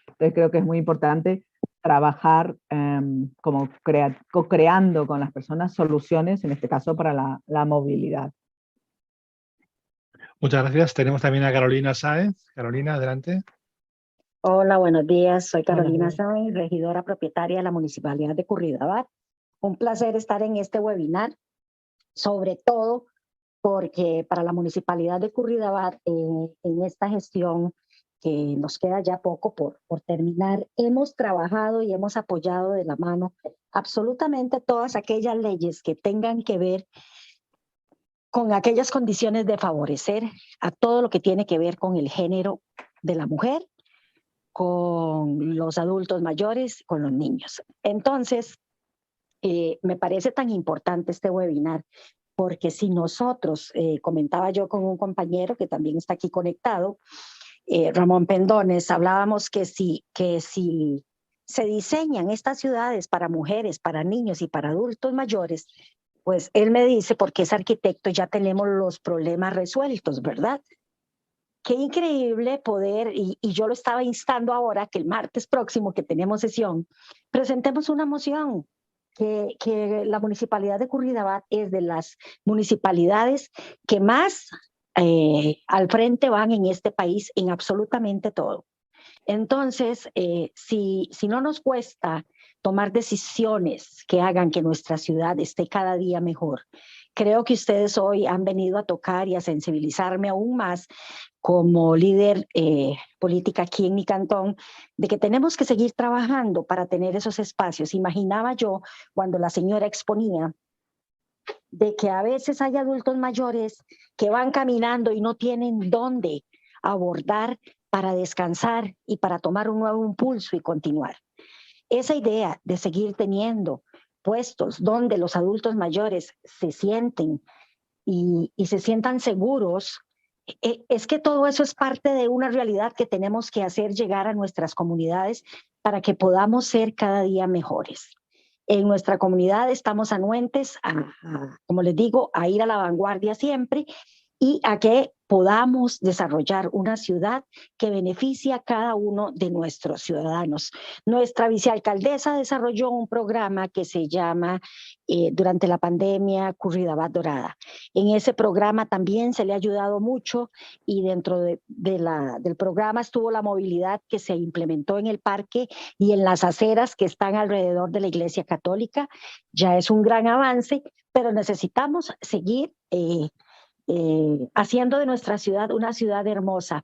Entonces creo que es muy importante trabajar como co-creando con las personas soluciones, en este caso para la movilidad. Muchas gracias. Tenemos también a Carolina Sáenz. Carolina, adelante. Hola, buenos días. Soy Carolina Sáenz, regidora propietaria de la Municipalidad de Curridabat. Un placer estar en este webinar, sobre todo porque para la Municipalidad de Curridabat, en esta gestión que nos queda ya poco por terminar, hemos trabajado y hemos apoyado de la mano absolutamente todas aquellas leyes que tengan que ver con aquellas condiciones de favorecer a todo lo que tiene que ver con el género de la mujer, con los adultos mayores, con los niños. Entonces, me parece tan importante este webinar, porque si nosotros, comentaba yo con un compañero que también está aquí conectado, Ramón Pendones, hablábamos que si se diseñan estas ciudades para mujeres, para niños y para adultos mayores, pues él me dice, porque es arquitecto, ya tenemos los problemas resueltos, ¿verdad? Qué increíble poder, y yo lo estaba instando ahora, que el martes próximo que tenemos sesión, presentemos una moción que la Municipalidad de Curridabat es de las municipalidades que más al frente van en este país en absolutamente todo. Entonces, si no nos cuesta tomar decisiones que hagan que nuestra ciudad esté cada día mejor. Creo que ustedes hoy han venido a tocar y a sensibilizarme aún más como líder política aquí en mi cantón, de que tenemos que seguir trabajando para tener esos espacios. Imaginaba yo cuando la señora exponía de que a veces hay adultos mayores que van caminando y no tienen dónde abordar para descansar y para tomar un nuevo impulso y continuar. Esa idea de seguir teniendo puestos donde los adultos mayores se sienten y se sientan seguros, es que todo eso es parte de una realidad que tenemos que hacer llegar a nuestras comunidades para que podamos ser cada día mejores. En nuestra comunidad estamos anuentes como les digo, a ir a la vanguardia siempre y a que podamos desarrollar una ciudad que beneficie a cada uno de nuestros ciudadanos. Nuestra vicealcaldesa desarrolló un programa que se llama durante la pandemia Curridabat Dorada. En ese programa también se le ha ayudado mucho y dentro del programa estuvo la movilidad que se implementó en el parque y en las aceras que están alrededor de la Iglesia Católica. Ya es un gran avance, pero necesitamos seguir haciendo de nuestra ciudad una ciudad hermosa.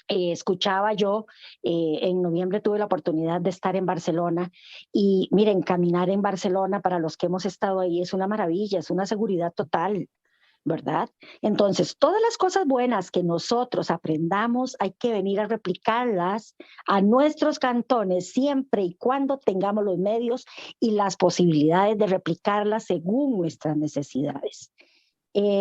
Escuchaba yo, en noviembre tuve la oportunidad de estar en Barcelona y miren, caminar en Barcelona para los que hemos estado ahí es una maravilla, es una seguridad total, ¿verdad? Entonces, todas las cosas buenas que nosotros aprendamos hay que venir a replicarlas a nuestros cantones siempre y cuando tengamos los medios y las posibilidades de replicarlas según nuestras necesidades.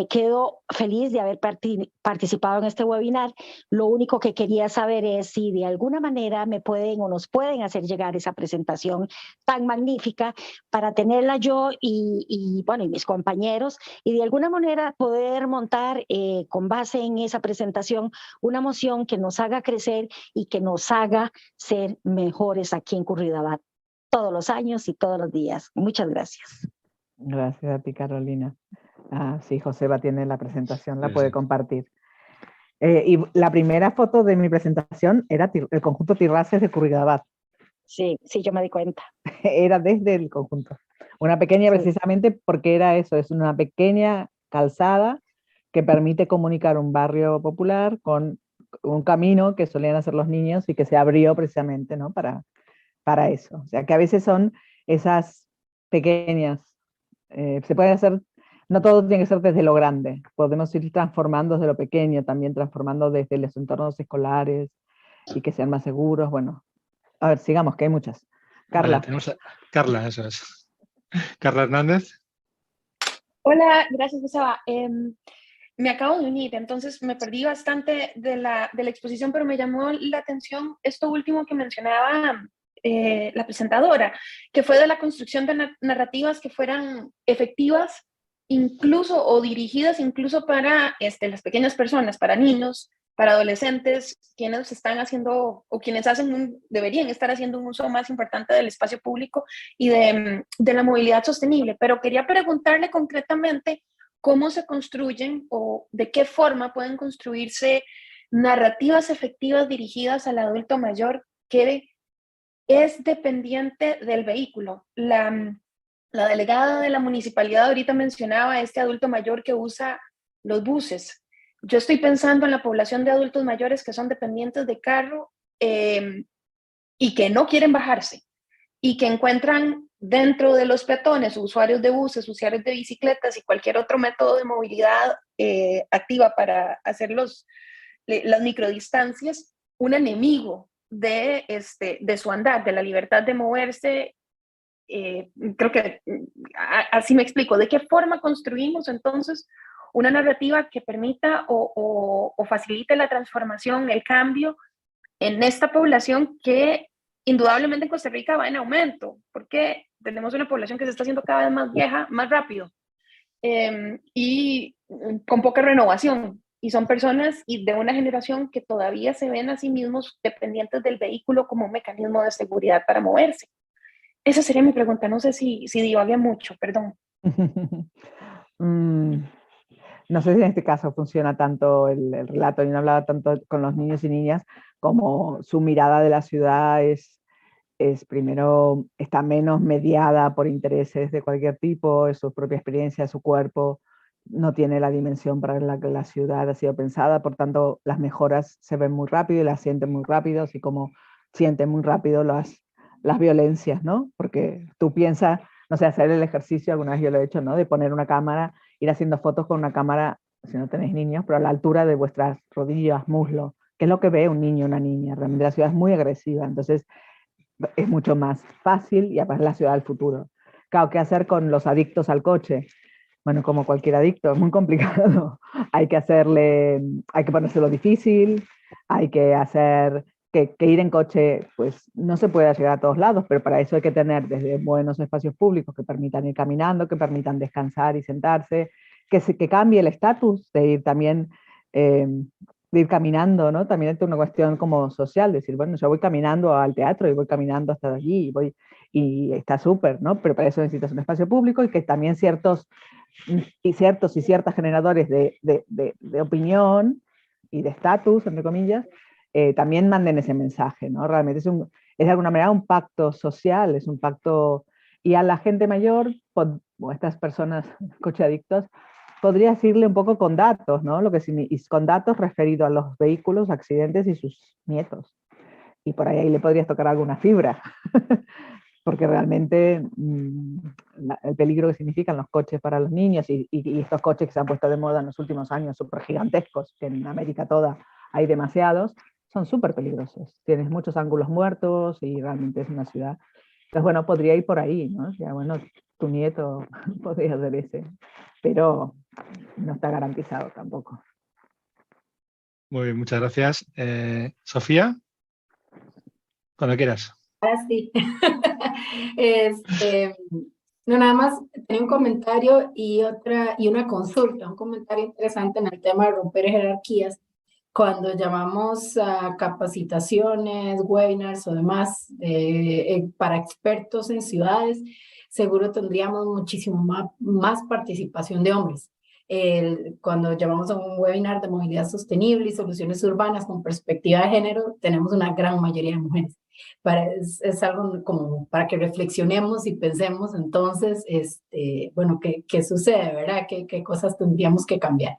Quedo feliz de haber participado en este webinar. Lo único que quería saber es si de alguna manera me pueden o nos pueden hacer llegar esa presentación tan magnífica para tenerla yo y mis compañeros y de alguna manera poder montar con base en esa presentación una moción que nos haga crecer y que nos haga ser mejores aquí en Curridabat todos los años y todos los días. Muchas gracias. Gracias a ti, Carolina. Sí, Joseba tiene la presentación, la puede compartir. Y la primera foto de mi presentación era el conjunto Tirraces de Curridabat. Sí, yo me di cuenta. Era desde el conjunto. Una pequeña, sí. Precisamente porque era eso, es una pequeña calzada que permite comunicar un barrio popular con un camino que solían hacer los niños y que se abrió precisamente, ¿no? para eso. O sea, que a veces son esas pequeñas, se puede hacer. No todo tiene que ser desde lo grande, podemos ir transformando desde lo pequeño, también transformando desde los entornos escolares y que sean más seguros. Bueno, a ver, sigamos, que hay muchas. Carla. Vale, tenemos a Carla, eso es. Carla Hernández. Hola, gracias, Joseba. Me acabo de unir, entonces me perdí bastante de la exposición, pero me llamó la atención esto último que mencionaba la presentadora, que fue de la construcción de narrativas que fueran efectivas incluso o dirigidas incluso para las pequeñas personas, para niños, para adolescentes, quienes están haciendo o quienes deberían estar haciendo un uso más importante del espacio público y de la movilidad sostenible. Pero quería preguntarle concretamente cómo se construyen o de qué forma pueden construirse narrativas efectivas dirigidas al adulto mayor que es dependiente del vehículo. La delegada de la municipalidad ahorita mencionaba a este adulto mayor que usa los buses. Yo estoy pensando en la población de adultos mayores que son dependientes de carro y que no quieren bajarse y que encuentran dentro de los peatones, usuarios de buses, usuarios de bicicletas y cualquier otro método de movilidad activa para hacer las microdistancias, un enemigo de su andar, de la libertad de moverse. Creo que así me explico. ¿De qué forma construimos entonces una narrativa que permita o facilite la transformación, el cambio en esta población que indudablemente en Costa Rica va en aumento, porque tenemos una población que se está haciendo cada vez más vieja, más rápido y con poca renovación? Y son personas y de una generación que todavía se ven a sí mismos dependientes del vehículo como un mecanismo de seguridad para moverse. Esa sería mi pregunta. No sé si divagué mucho, perdón. No sé si en este caso funciona tanto el relato, y no hablaba tanto con los niños y niñas, como su mirada de la ciudad es primero, está menos mediada por intereses de cualquier tipo, es su propia experiencia, su cuerpo, no tiene la dimensión para la que la ciudad ha sido pensada, por tanto las mejoras se ven muy rápido y las sienten muy rápido, así como sienten muy rápido las violencias, ¿no? Porque tú piensas, no sé, hacer el ejercicio, alguna vez yo lo he hecho, ¿no? De poner una cámara, ir haciendo fotos con una cámara, si no tenéis niños, pero a la altura de vuestras rodillas, muslo, que es lo que ve un niño o una niña. Realmente la ciudad es muy agresiva, entonces es mucho más fácil y aparte es la ciudad del futuro. Claro, ¿qué hacer con los adictos al coche? Bueno, como cualquier adicto, es muy complicado. Hay que ponérselo difícil, hay que hacer que ir en coche, pues no se puede llegar a todos lados, pero para eso hay que tener desde buenos espacios públicos que permitan ir caminando, que permitan descansar y sentarse, que cambie el estatus de ir también, de ir caminando, ¿no? También es una cuestión como social, decir, bueno, yo voy caminando al teatro y voy caminando hasta allí y está súper, ¿no? Pero para eso necesitas un espacio público y que también ciertos y ciertas generadores de opinión y de estatus, entre comillas, también manden ese mensaje, ¿no? Realmente es de alguna manera un pacto social, es un pacto, y a la gente mayor, o a estas personas cocheadictos, podrías irle un poco con datos, ¿no? Y con datos referido a los vehículos, accidentes y sus nietos. Y por ahí le podrías tocar alguna fibra. Porque realmente el peligro que significan los coches para los niños y estos coches que se han puesto de moda en los últimos años, súper gigantescos, que en América toda hay demasiados, son súper peligrosos. Tienes muchos ángulos muertos y realmente es una ciudad. Entonces, bueno, podría ir por ahí, ¿no? Ya, bueno, tu nieto podría ser ese, pero no está garantizado tampoco. Muy bien, muchas gracias. Sofía, cuando quieras. Ahora sí. No, nada más tenía un comentario y una consulta, un comentario interesante en el tema de romper jerarquías. Cuando llamamos a capacitaciones, webinars o demás para expertos en ciudades, seguro tendríamos muchísimo más participación de hombres. Cuando llamamos a un webinar de movilidad sostenible y soluciones urbanas con perspectiva de género, tenemos una gran mayoría de mujeres. Es algo como para que reflexionemos y pensemos entonces, bueno, ¿qué sucede, verdad? ¿Qué cosas tendríamos que cambiar?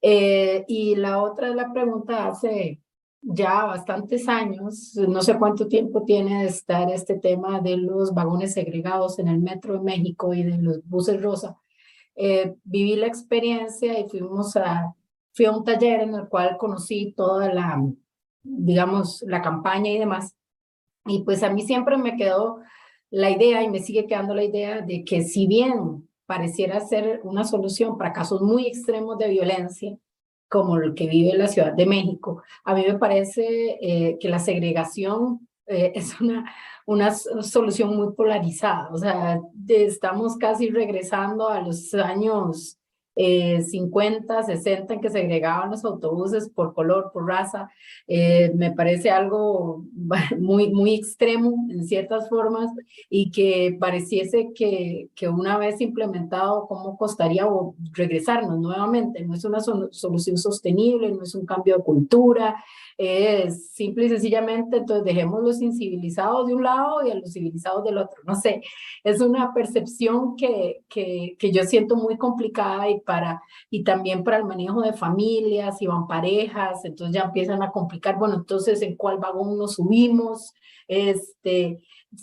Y la otra es la pregunta, hace ya bastantes años, no sé cuánto tiempo tiene de estar este tema de los vagones segregados en el Metro de México y de los buses rosa. Viví la experiencia y fui a un taller en el cual conocí toda digamos, la campaña y demás. Y pues a mí siempre me quedó la idea y me sigue quedando la idea de que si bien pareciera ser una solución para casos muy extremos de violencia, como el que vive la Ciudad de México, a mí me parece que la segregación es una solución muy polarizada. O sea, estamos casi regresando a los años 50, 60, en que segregaban los autobuses por color, por raza. Me parece algo muy extremo en ciertas formas y que pareciese que una vez implementado, ¿cómo costaría regresarnos nuevamente? No es una solución sostenible, no es un cambio de cultura, es simple y sencillamente, entonces dejemos los incivilizados de un lado y a los civilizados del otro. No sé, es una percepción que yo siento muy complicada y también para el manejo de familias, si van parejas, entonces ya empiezan a complicar, bueno, entonces en cuál vagón nos subimos,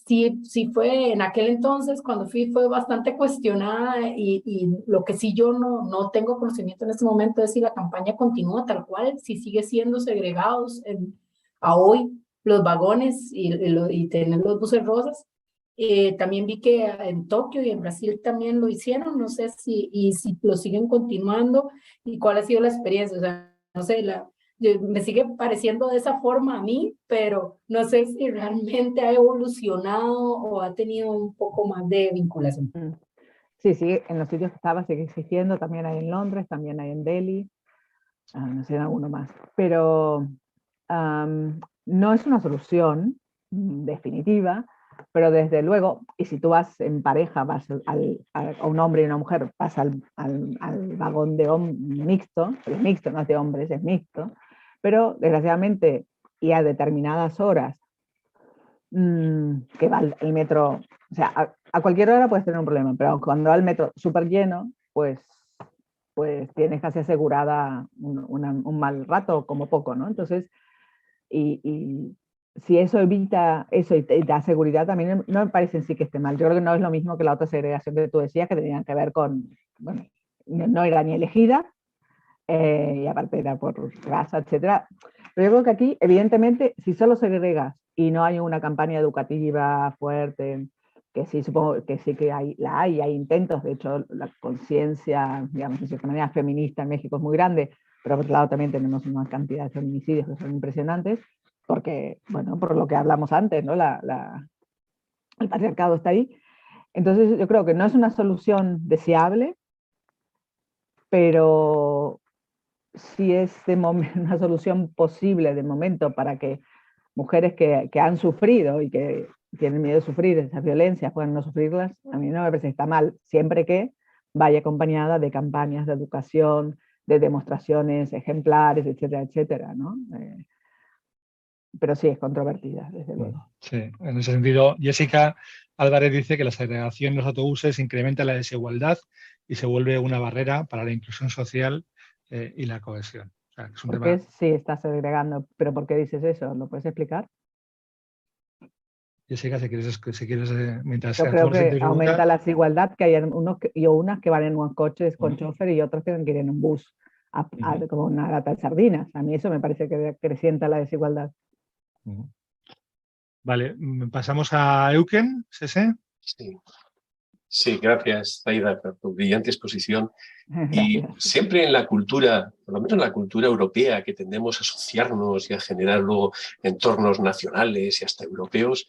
sí fue en aquel entonces cuando fue bastante cuestionada y lo que sí yo no tengo conocimiento en este momento es si la campaña continúa tal cual, si sigue siendo segregados a hoy los vagones y tener los buses rosas. También vi que en Tokio y en Brasil también lo hicieron, no sé si lo siguen continuando y cuál ha sido la experiencia, o sea, no sé, me sigue pareciendo de esa forma a mí, pero no sé si realmente ha evolucionado o ha tenido un poco más de vinculación. Sí, en los sitios que estaba sigue existiendo, también hay en Londres, también hay en Delhi, no sé en alguno más, pero no es una solución definitiva, pero desde luego, y si tú vas en pareja, vas a un hombre y una mujer, vas al vagón de mixto, es mixto, no es de hombres, es mixto, pero desgraciadamente y a determinadas horas que va el metro, o sea, a cualquier hora puedes tener un problema, pero cuando va el metro súper lleno, pues tienes casi asegurada un mal rato, como poco, ¿no? Entonces, y si eso evita eso y te da seguridad, también no me parece en sí que esté mal. Yo creo que no es lo mismo que la otra segregación que tú decías, que tenían que ver con, bueno, no era ni elegida, y aparte era por raza, etcétera. Pero yo creo que aquí, evidentemente, si solo segregas y no hay una campaña educativa fuerte, que sí, supongo que sí que hay intentos, de hecho, la conciencia, digamos, de cierta manera, feminista en México es muy grande, pero por otro lado también tenemos una cantidad de feminicidios que son impresionantes, porque, bueno, por lo que hablamos antes, ¿no? El patriarcado está ahí. Entonces yo creo que no es una solución deseable, pero sí es una solución posible de momento para que mujeres que han sufrido y que tienen miedo de sufrir esas violencias puedan no sufrirlas. A mí no me parece que está mal, siempre que vaya acompañada de campañas de educación, de demostraciones ejemplares, etcétera, etcétera, ¿no? Pero sí es controvertida, desde luego. Sí, en ese sentido, Jessica Álvarez dice que la segregación en los autobuses incrementa la desigualdad y se vuelve una barrera para la inclusión social y la cohesión. O sea, es un ¿Por qué tema... sí está segregando? ¿Pero por qué dices eso? ¿Lo puedes explicar? Jessica, si quieres mientras Yo creo hacemos la que pregunta... aumenta la desigualdad, que hay unas que van en unos coches con chofer y otros que quieren un bus como una lata de sardinas. A mí eso me parece que acrecienta la desigualdad. Vale, pasamos a Euken, Sese. Sí. Sí, gracias, Zaida, por tu brillante exposición. Y Gracias. siempre en la cultura, por lo menos en la cultura europea, que tendemos a asociarnos y a generar luego entornos nacionales y hasta europeos,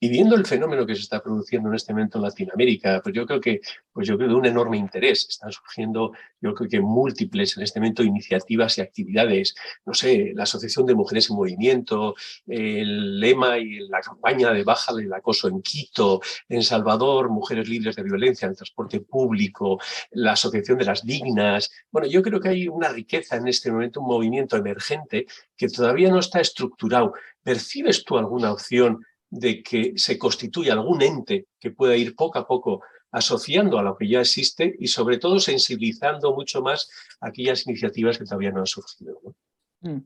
y viendo el fenómeno que se está produciendo en este momento en Latinoamérica, pues yo creo de un enorme interés. Están surgiendo, yo creo que múltiples en este momento iniciativas y actividades. No sé, la Asociación de Mujeres en Movimiento, el lema y la campaña de Baja del acoso en Quito, en Salvador, Mujeres Libres de Violencia en el Transporte Público, la Asociación de las Dignas. Bueno, yo creo que hay una riqueza en este momento, un movimiento emergente que todavía no está estructurado. ¿Percibes tú alguna opción de que se constituya algún ente que pueda ir poco a poco asociando a lo que ya existe y sobre todo sensibilizando mucho más aquellas iniciativas que todavía no han surgido, ¿no?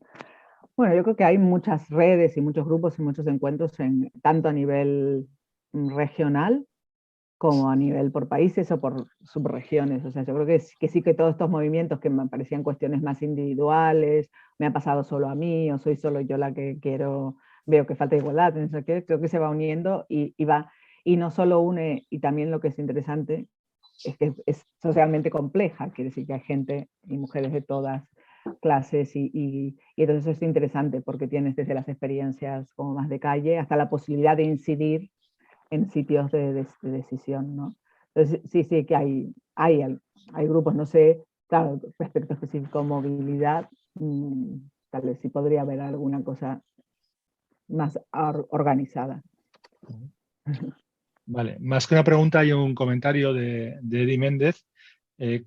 Bueno, yo creo que hay muchas redes y muchos grupos y muchos encuentros tanto a nivel regional como a nivel por países o por subregiones. O sea, yo creo que sí que todos estos movimientos que me parecían cuestiones más individuales, me ha pasado solo a mí o soy solo yo la que veo que falta igualdad, no sé qué, creo que se va uniendo y no solo une, y también lo que es interesante es que es socialmente compleja, quiere decir que hay gente y mujeres de todas clases y entonces es interesante porque tienes desde las experiencias como más de calle hasta la posibilidad de incidir en sitios de decisión, ¿no? Entonces sí que hay grupos, no sé, claro, respecto específico a movilidad, tal vez sí podría haber alguna cosa más organizada. Vale, más que una pregunta hay un comentario de Eddie Méndez.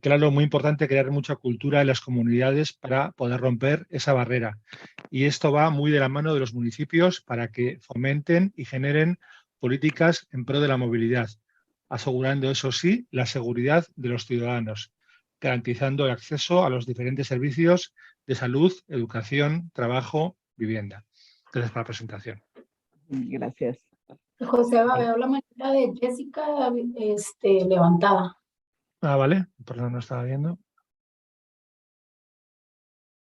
Claro, muy importante crear mucha cultura en las comunidades para poder romper esa barrera. Y esto va muy de la mano de los municipios para que fomenten y generen políticas en pro de la movilidad, asegurando, eso sí, la seguridad de los ciudadanos, garantizando el acceso a los diferentes servicios de salud, educación, trabajo, vivienda. Gracias por la presentación. Gracias. José, veo la manita de Jessica levantada. Ah, vale, perdón, no estaba viendo.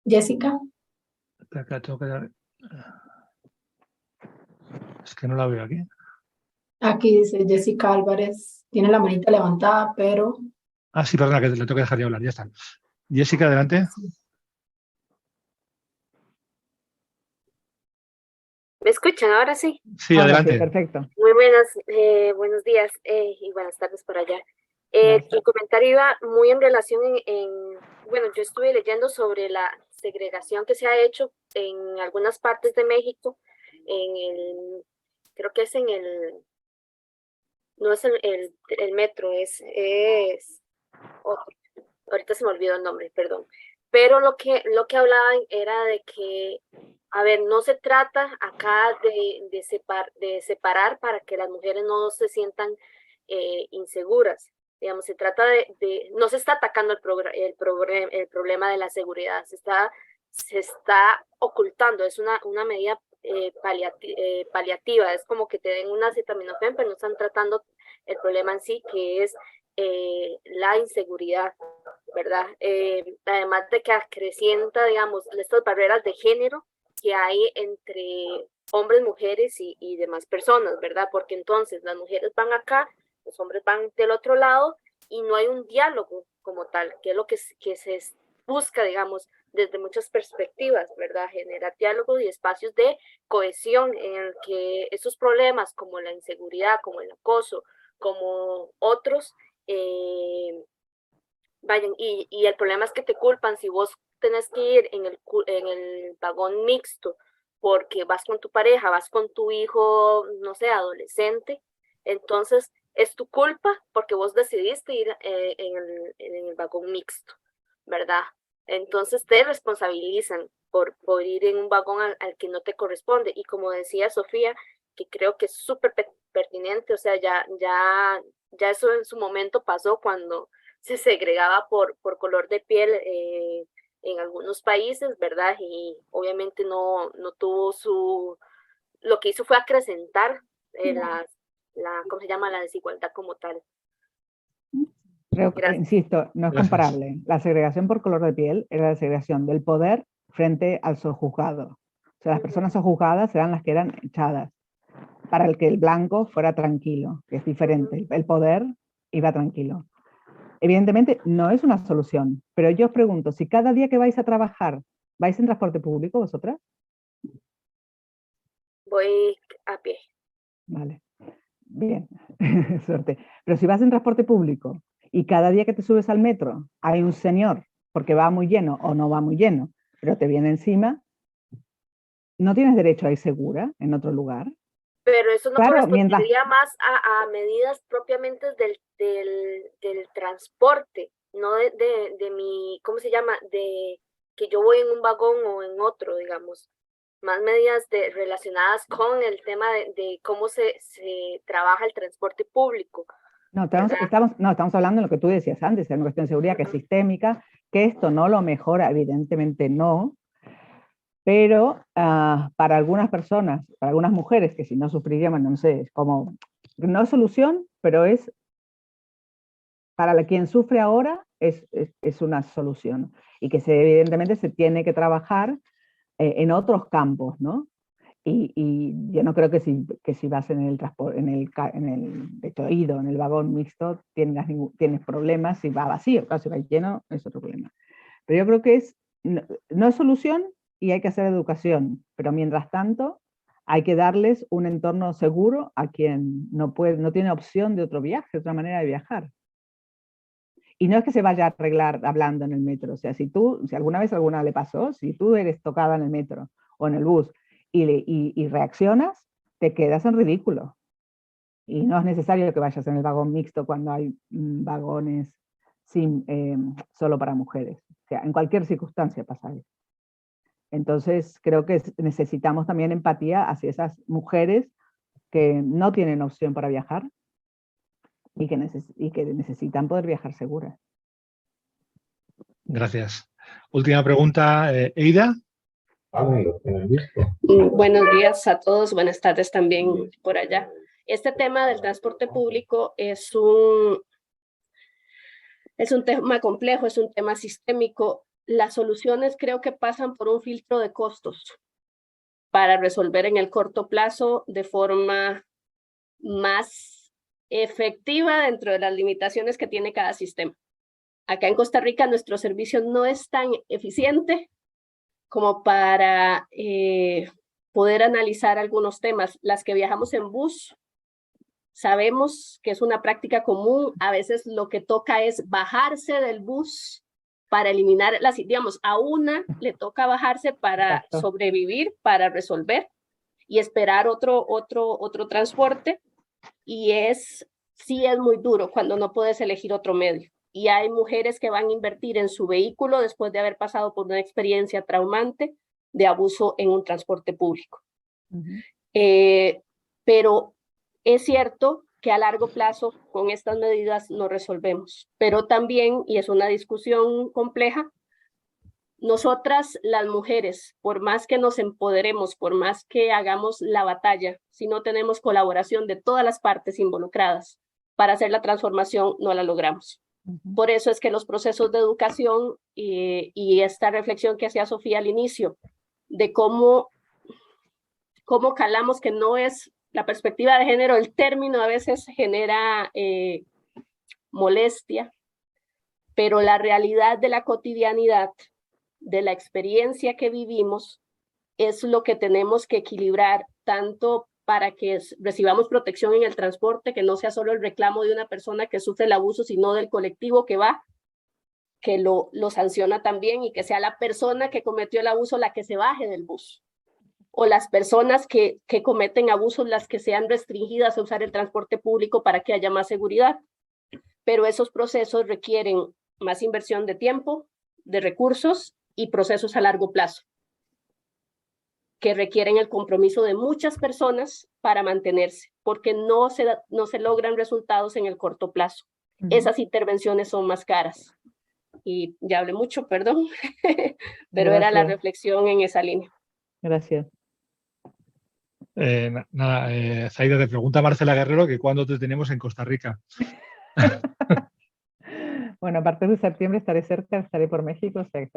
Jessica. Acá tengo que dar... Es que no la veo aquí. Aquí dice Jessica Álvarez, tiene la manita levantada, pero... Ah, sí, perdona, que le tengo que dejar de hablar, ya está. Jessica, adelante. ¿Me escuchan ahora sí? Sí, adelante. Sí, perfecto. Muy buenos días y buenas tardes por allá. Tu comentario iba muy en relación bueno, yo estuve leyendo sobre la segregación que se ha hecho en algunas partes de México, creo que es no es el metro, es otro. Ahorita se me olvidó el nombre, perdón. Pero lo que hablaban era de que, a ver, no se trata acá de separar para que las mujeres no se sientan inseguras. Digamos, se trata no se está atacando el problema de la seguridad, se está ocultando, es una medida paliativa, es como que te den una acetaminofén, pero no están tratando el problema en sí, que es la inseguridad, ¿verdad? Además de que acrecienta, digamos, estas barreras de género que hay entre hombres, mujeres y demás personas, ¿verdad? Porque entonces las mujeres van acá, los hombres van del otro lado y no hay un diálogo como tal, que es lo que se busca, digamos, desde muchas perspectivas, ¿verdad? Generar diálogos y espacios de cohesión en el que esos problemas como la inseguridad, como el acoso, como otros, vayan, y el problema es que te culpan si vos tenés que ir en el vagón mixto porque vas con tu pareja, vas con tu hijo, no sé, adolescente, entonces es tu culpa porque vos decidiste ir en el vagón mixto, ¿verdad? Entonces te responsabilizan por ir en un vagón al que no te corresponde. Y como decía Sofía, que creo que es súper pertinente, o sea, ya eso en su momento pasó cuando se segregaba por color de piel en algunos países, ¿verdad? Y obviamente no tuvo lo que hizo fue acrecentar ¿cómo se llama? La desigualdad como tal. Creo que, insisto, no es comparable. La segregación por color de piel era la segregación del poder frente al sojuzgado. O sea, las personas sojuzgadas eran las que eran echadas para el que el blanco fuera tranquilo, que es diferente. El poder iba tranquilo. Evidentemente no es una solución, pero yo os pregunto, si cada día que vais a trabajar, ¿vais en transporte público vosotras? Voy a pie. Vale, bien, suerte. Pero si vas en transporte público y cada día que te subes al metro hay un señor, porque va muy lleno o no va muy lleno, pero te viene encima, ¿no tienes derecho a ir segura en otro lugar? Pero eso no Claro, correspondería más a medidas propiamente del transporte, no de mi, ¿cómo se llama? De que yo voy en un vagón o en otro, digamos. Más medidas relacionadas con el tema de cómo se trabaja el transporte público. No, estamos hablando de lo que tú decías antes, de una cuestión de seguridad que es sistémica, que esto no lo mejora, evidentemente no, pero para algunas personas, para algunas mujeres que si no sufrirían, no sé, es como, no es solución, pero es, para quien sufre ahora, es una solución, y que evidentemente se tiene que trabajar en otros campos, ¿no? Y yo no creo que si vas en el transporte, en el de hecho ido, en el vagón mixto, tienes problemas si va vacío. Claro, si va lleno es otro problema. Pero yo creo que no es solución y hay que hacer educación. Pero mientras tanto, hay que darles un entorno seguro a quien no tiene opción de otro viaje, otra manera de viajar. Y no es que se vaya a arreglar hablando en el metro. O sea, si alguna vez alguna le pasó, si tú eres tocada en el metro o en el bus y reaccionas, te quedas en ridículo. Y no es necesario que vayas en el vagón mixto cuando hay vagones solo para mujeres. O sea, en cualquier circunstancia pasa eso. Entonces, creo que necesitamos también empatía hacia esas mujeres que no tienen opción para viajar y que necesitan poder viajar seguras. Gracias. Última pregunta, Eida. Buenos días a todos, buenas tardes también por allá. Este tema del transporte público es un tema complejo, es un tema sistémico. Las soluciones creo que pasan por un filtro de costos para resolver en el corto plazo de forma más efectiva dentro de las limitaciones que tiene cada sistema. Acá en Costa Rica nuestro servicio no es tan eficiente como para poder analizar algunos temas. Las que viajamos en bus, sabemos que es una práctica común. A veces lo que toca es bajarse del bus para eliminar, digamos, a una le toca bajarse para sobrevivir, para resolver y esperar otro transporte. Y sí es muy duro cuando no puedes elegir otro medio. y hay mujeres que van a invertir en su vehículo después de haber pasado por una experiencia traumante de abuso en un transporte público. Pero es cierto que a largo plazo con estas medidas no resolvemos, pero también, y es una discusión compleja, nosotras las mujeres, por más que nos empoderemos, por más que hagamos la batalla, si no tenemos colaboración de todas las partes involucradas para hacer la transformación, no la logramos. Por eso es que los procesos de educación y esta reflexión que hacía Sofía al inicio, de cómo calamos que no es la perspectiva de género, el término a veces genera molestia, pero la realidad de la cotidianidad, de la experiencia que vivimos, es lo que tenemos que equilibrar, tanto para que recibamos protección en el transporte, que no sea solo el reclamo de una persona que sufre el abuso, sino del colectivo que va, que lo sanciona también, y que sea la persona que cometió el abuso la que se baje del bus, o las personas que cometen abusos las que sean restringidas a usar el transporte público para que haya más seguridad. Pero esos procesos requieren más inversión de tiempo, de recursos y procesos a largo plazo, que requieren el compromiso de muchas personas para mantenerse, porque no se logran resultados en el corto plazo. Esas intervenciones son más caras. Y ya hablé mucho, perdón, pero Gracias. era la reflexión en esa línea. Gracias. Zaida, te pregunta Marcela Guerrero que cuándo te tenemos en Costa Rica. Bueno, a partir de septiembre estaré cerca, estaré por México, o sea que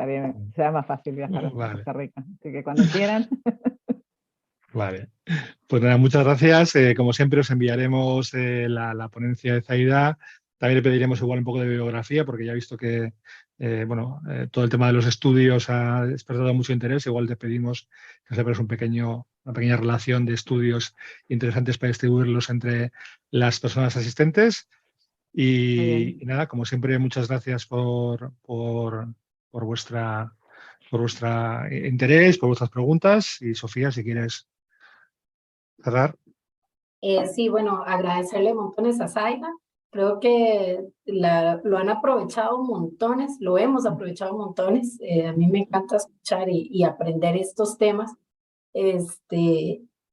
será más fácil viajar a Costa Rica. Así que cuando quieran. Vale. Pues nada, muchas gracias. Como siempre, os enviaremos la ponencia de Zaida. También le pediremos igual un poco de bibliografía, porque ya he visto que todo el tema de los estudios ha despertado mucho interés. Igual te pedimos que sepas una pequeña relación de estudios interesantes para distribuirlos entre las personas asistentes. Y nada, como siempre, muchas gracias por vuestro interés, por vuestras preguntas. Y Sofía, si quieres cerrar. Sí, bueno, agradecerle montones a Zaida. Creo que lo han aprovechado montones, lo hemos aprovechado montones. A mí me encanta escuchar y aprender estos temas.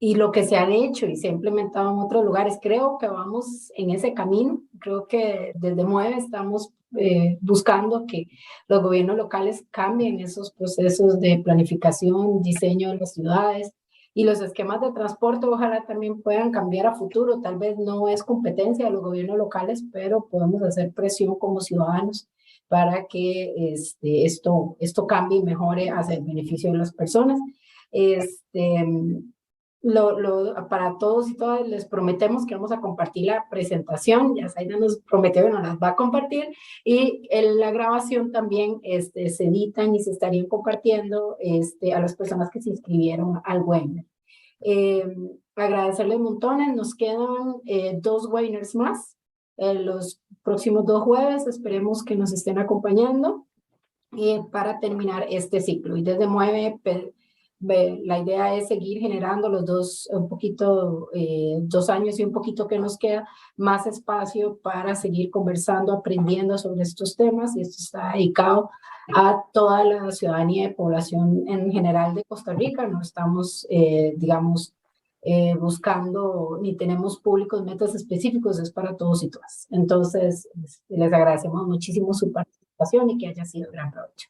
Y lo que se han hecho y se ha implementado en otros lugares. Creo que vamos en ese camino. Creo que desde MUEVE estamos buscando que los gobiernos locales cambien esos procesos de planificación, diseño de las ciudades, y los esquemas de transporte ojalá también puedan cambiar a futuro. Tal vez no es competencia de los gobiernos locales, pero podemos hacer presión como ciudadanos para que esto cambie y mejore hacia el beneficio de las personas. Para todos y todas les prometemos que vamos a compartir la presentación. Ya Zaida nos prometió que nos las va a compartir, y la grabación también se editan y se estarían compartiendo a las personas que se inscribieron al webinar. Agradecerles montones. Nos quedan 2 webinars más los próximos 2 jueves. Esperemos que nos estén acompañando para terminar este ciclo. Y desde MUEVE la idea es seguir generando los 2 años y un poquito que nos queda, más espacio para seguir conversando, aprendiendo sobre estos temas, y esto está dedicado a toda la ciudadanía y población en general de Costa Rica. No estamos, buscando ni tenemos públicos metas específicos, es para todos y todas. Entonces, les agradecemos muchísimo su participación y que haya sido de gran provecho.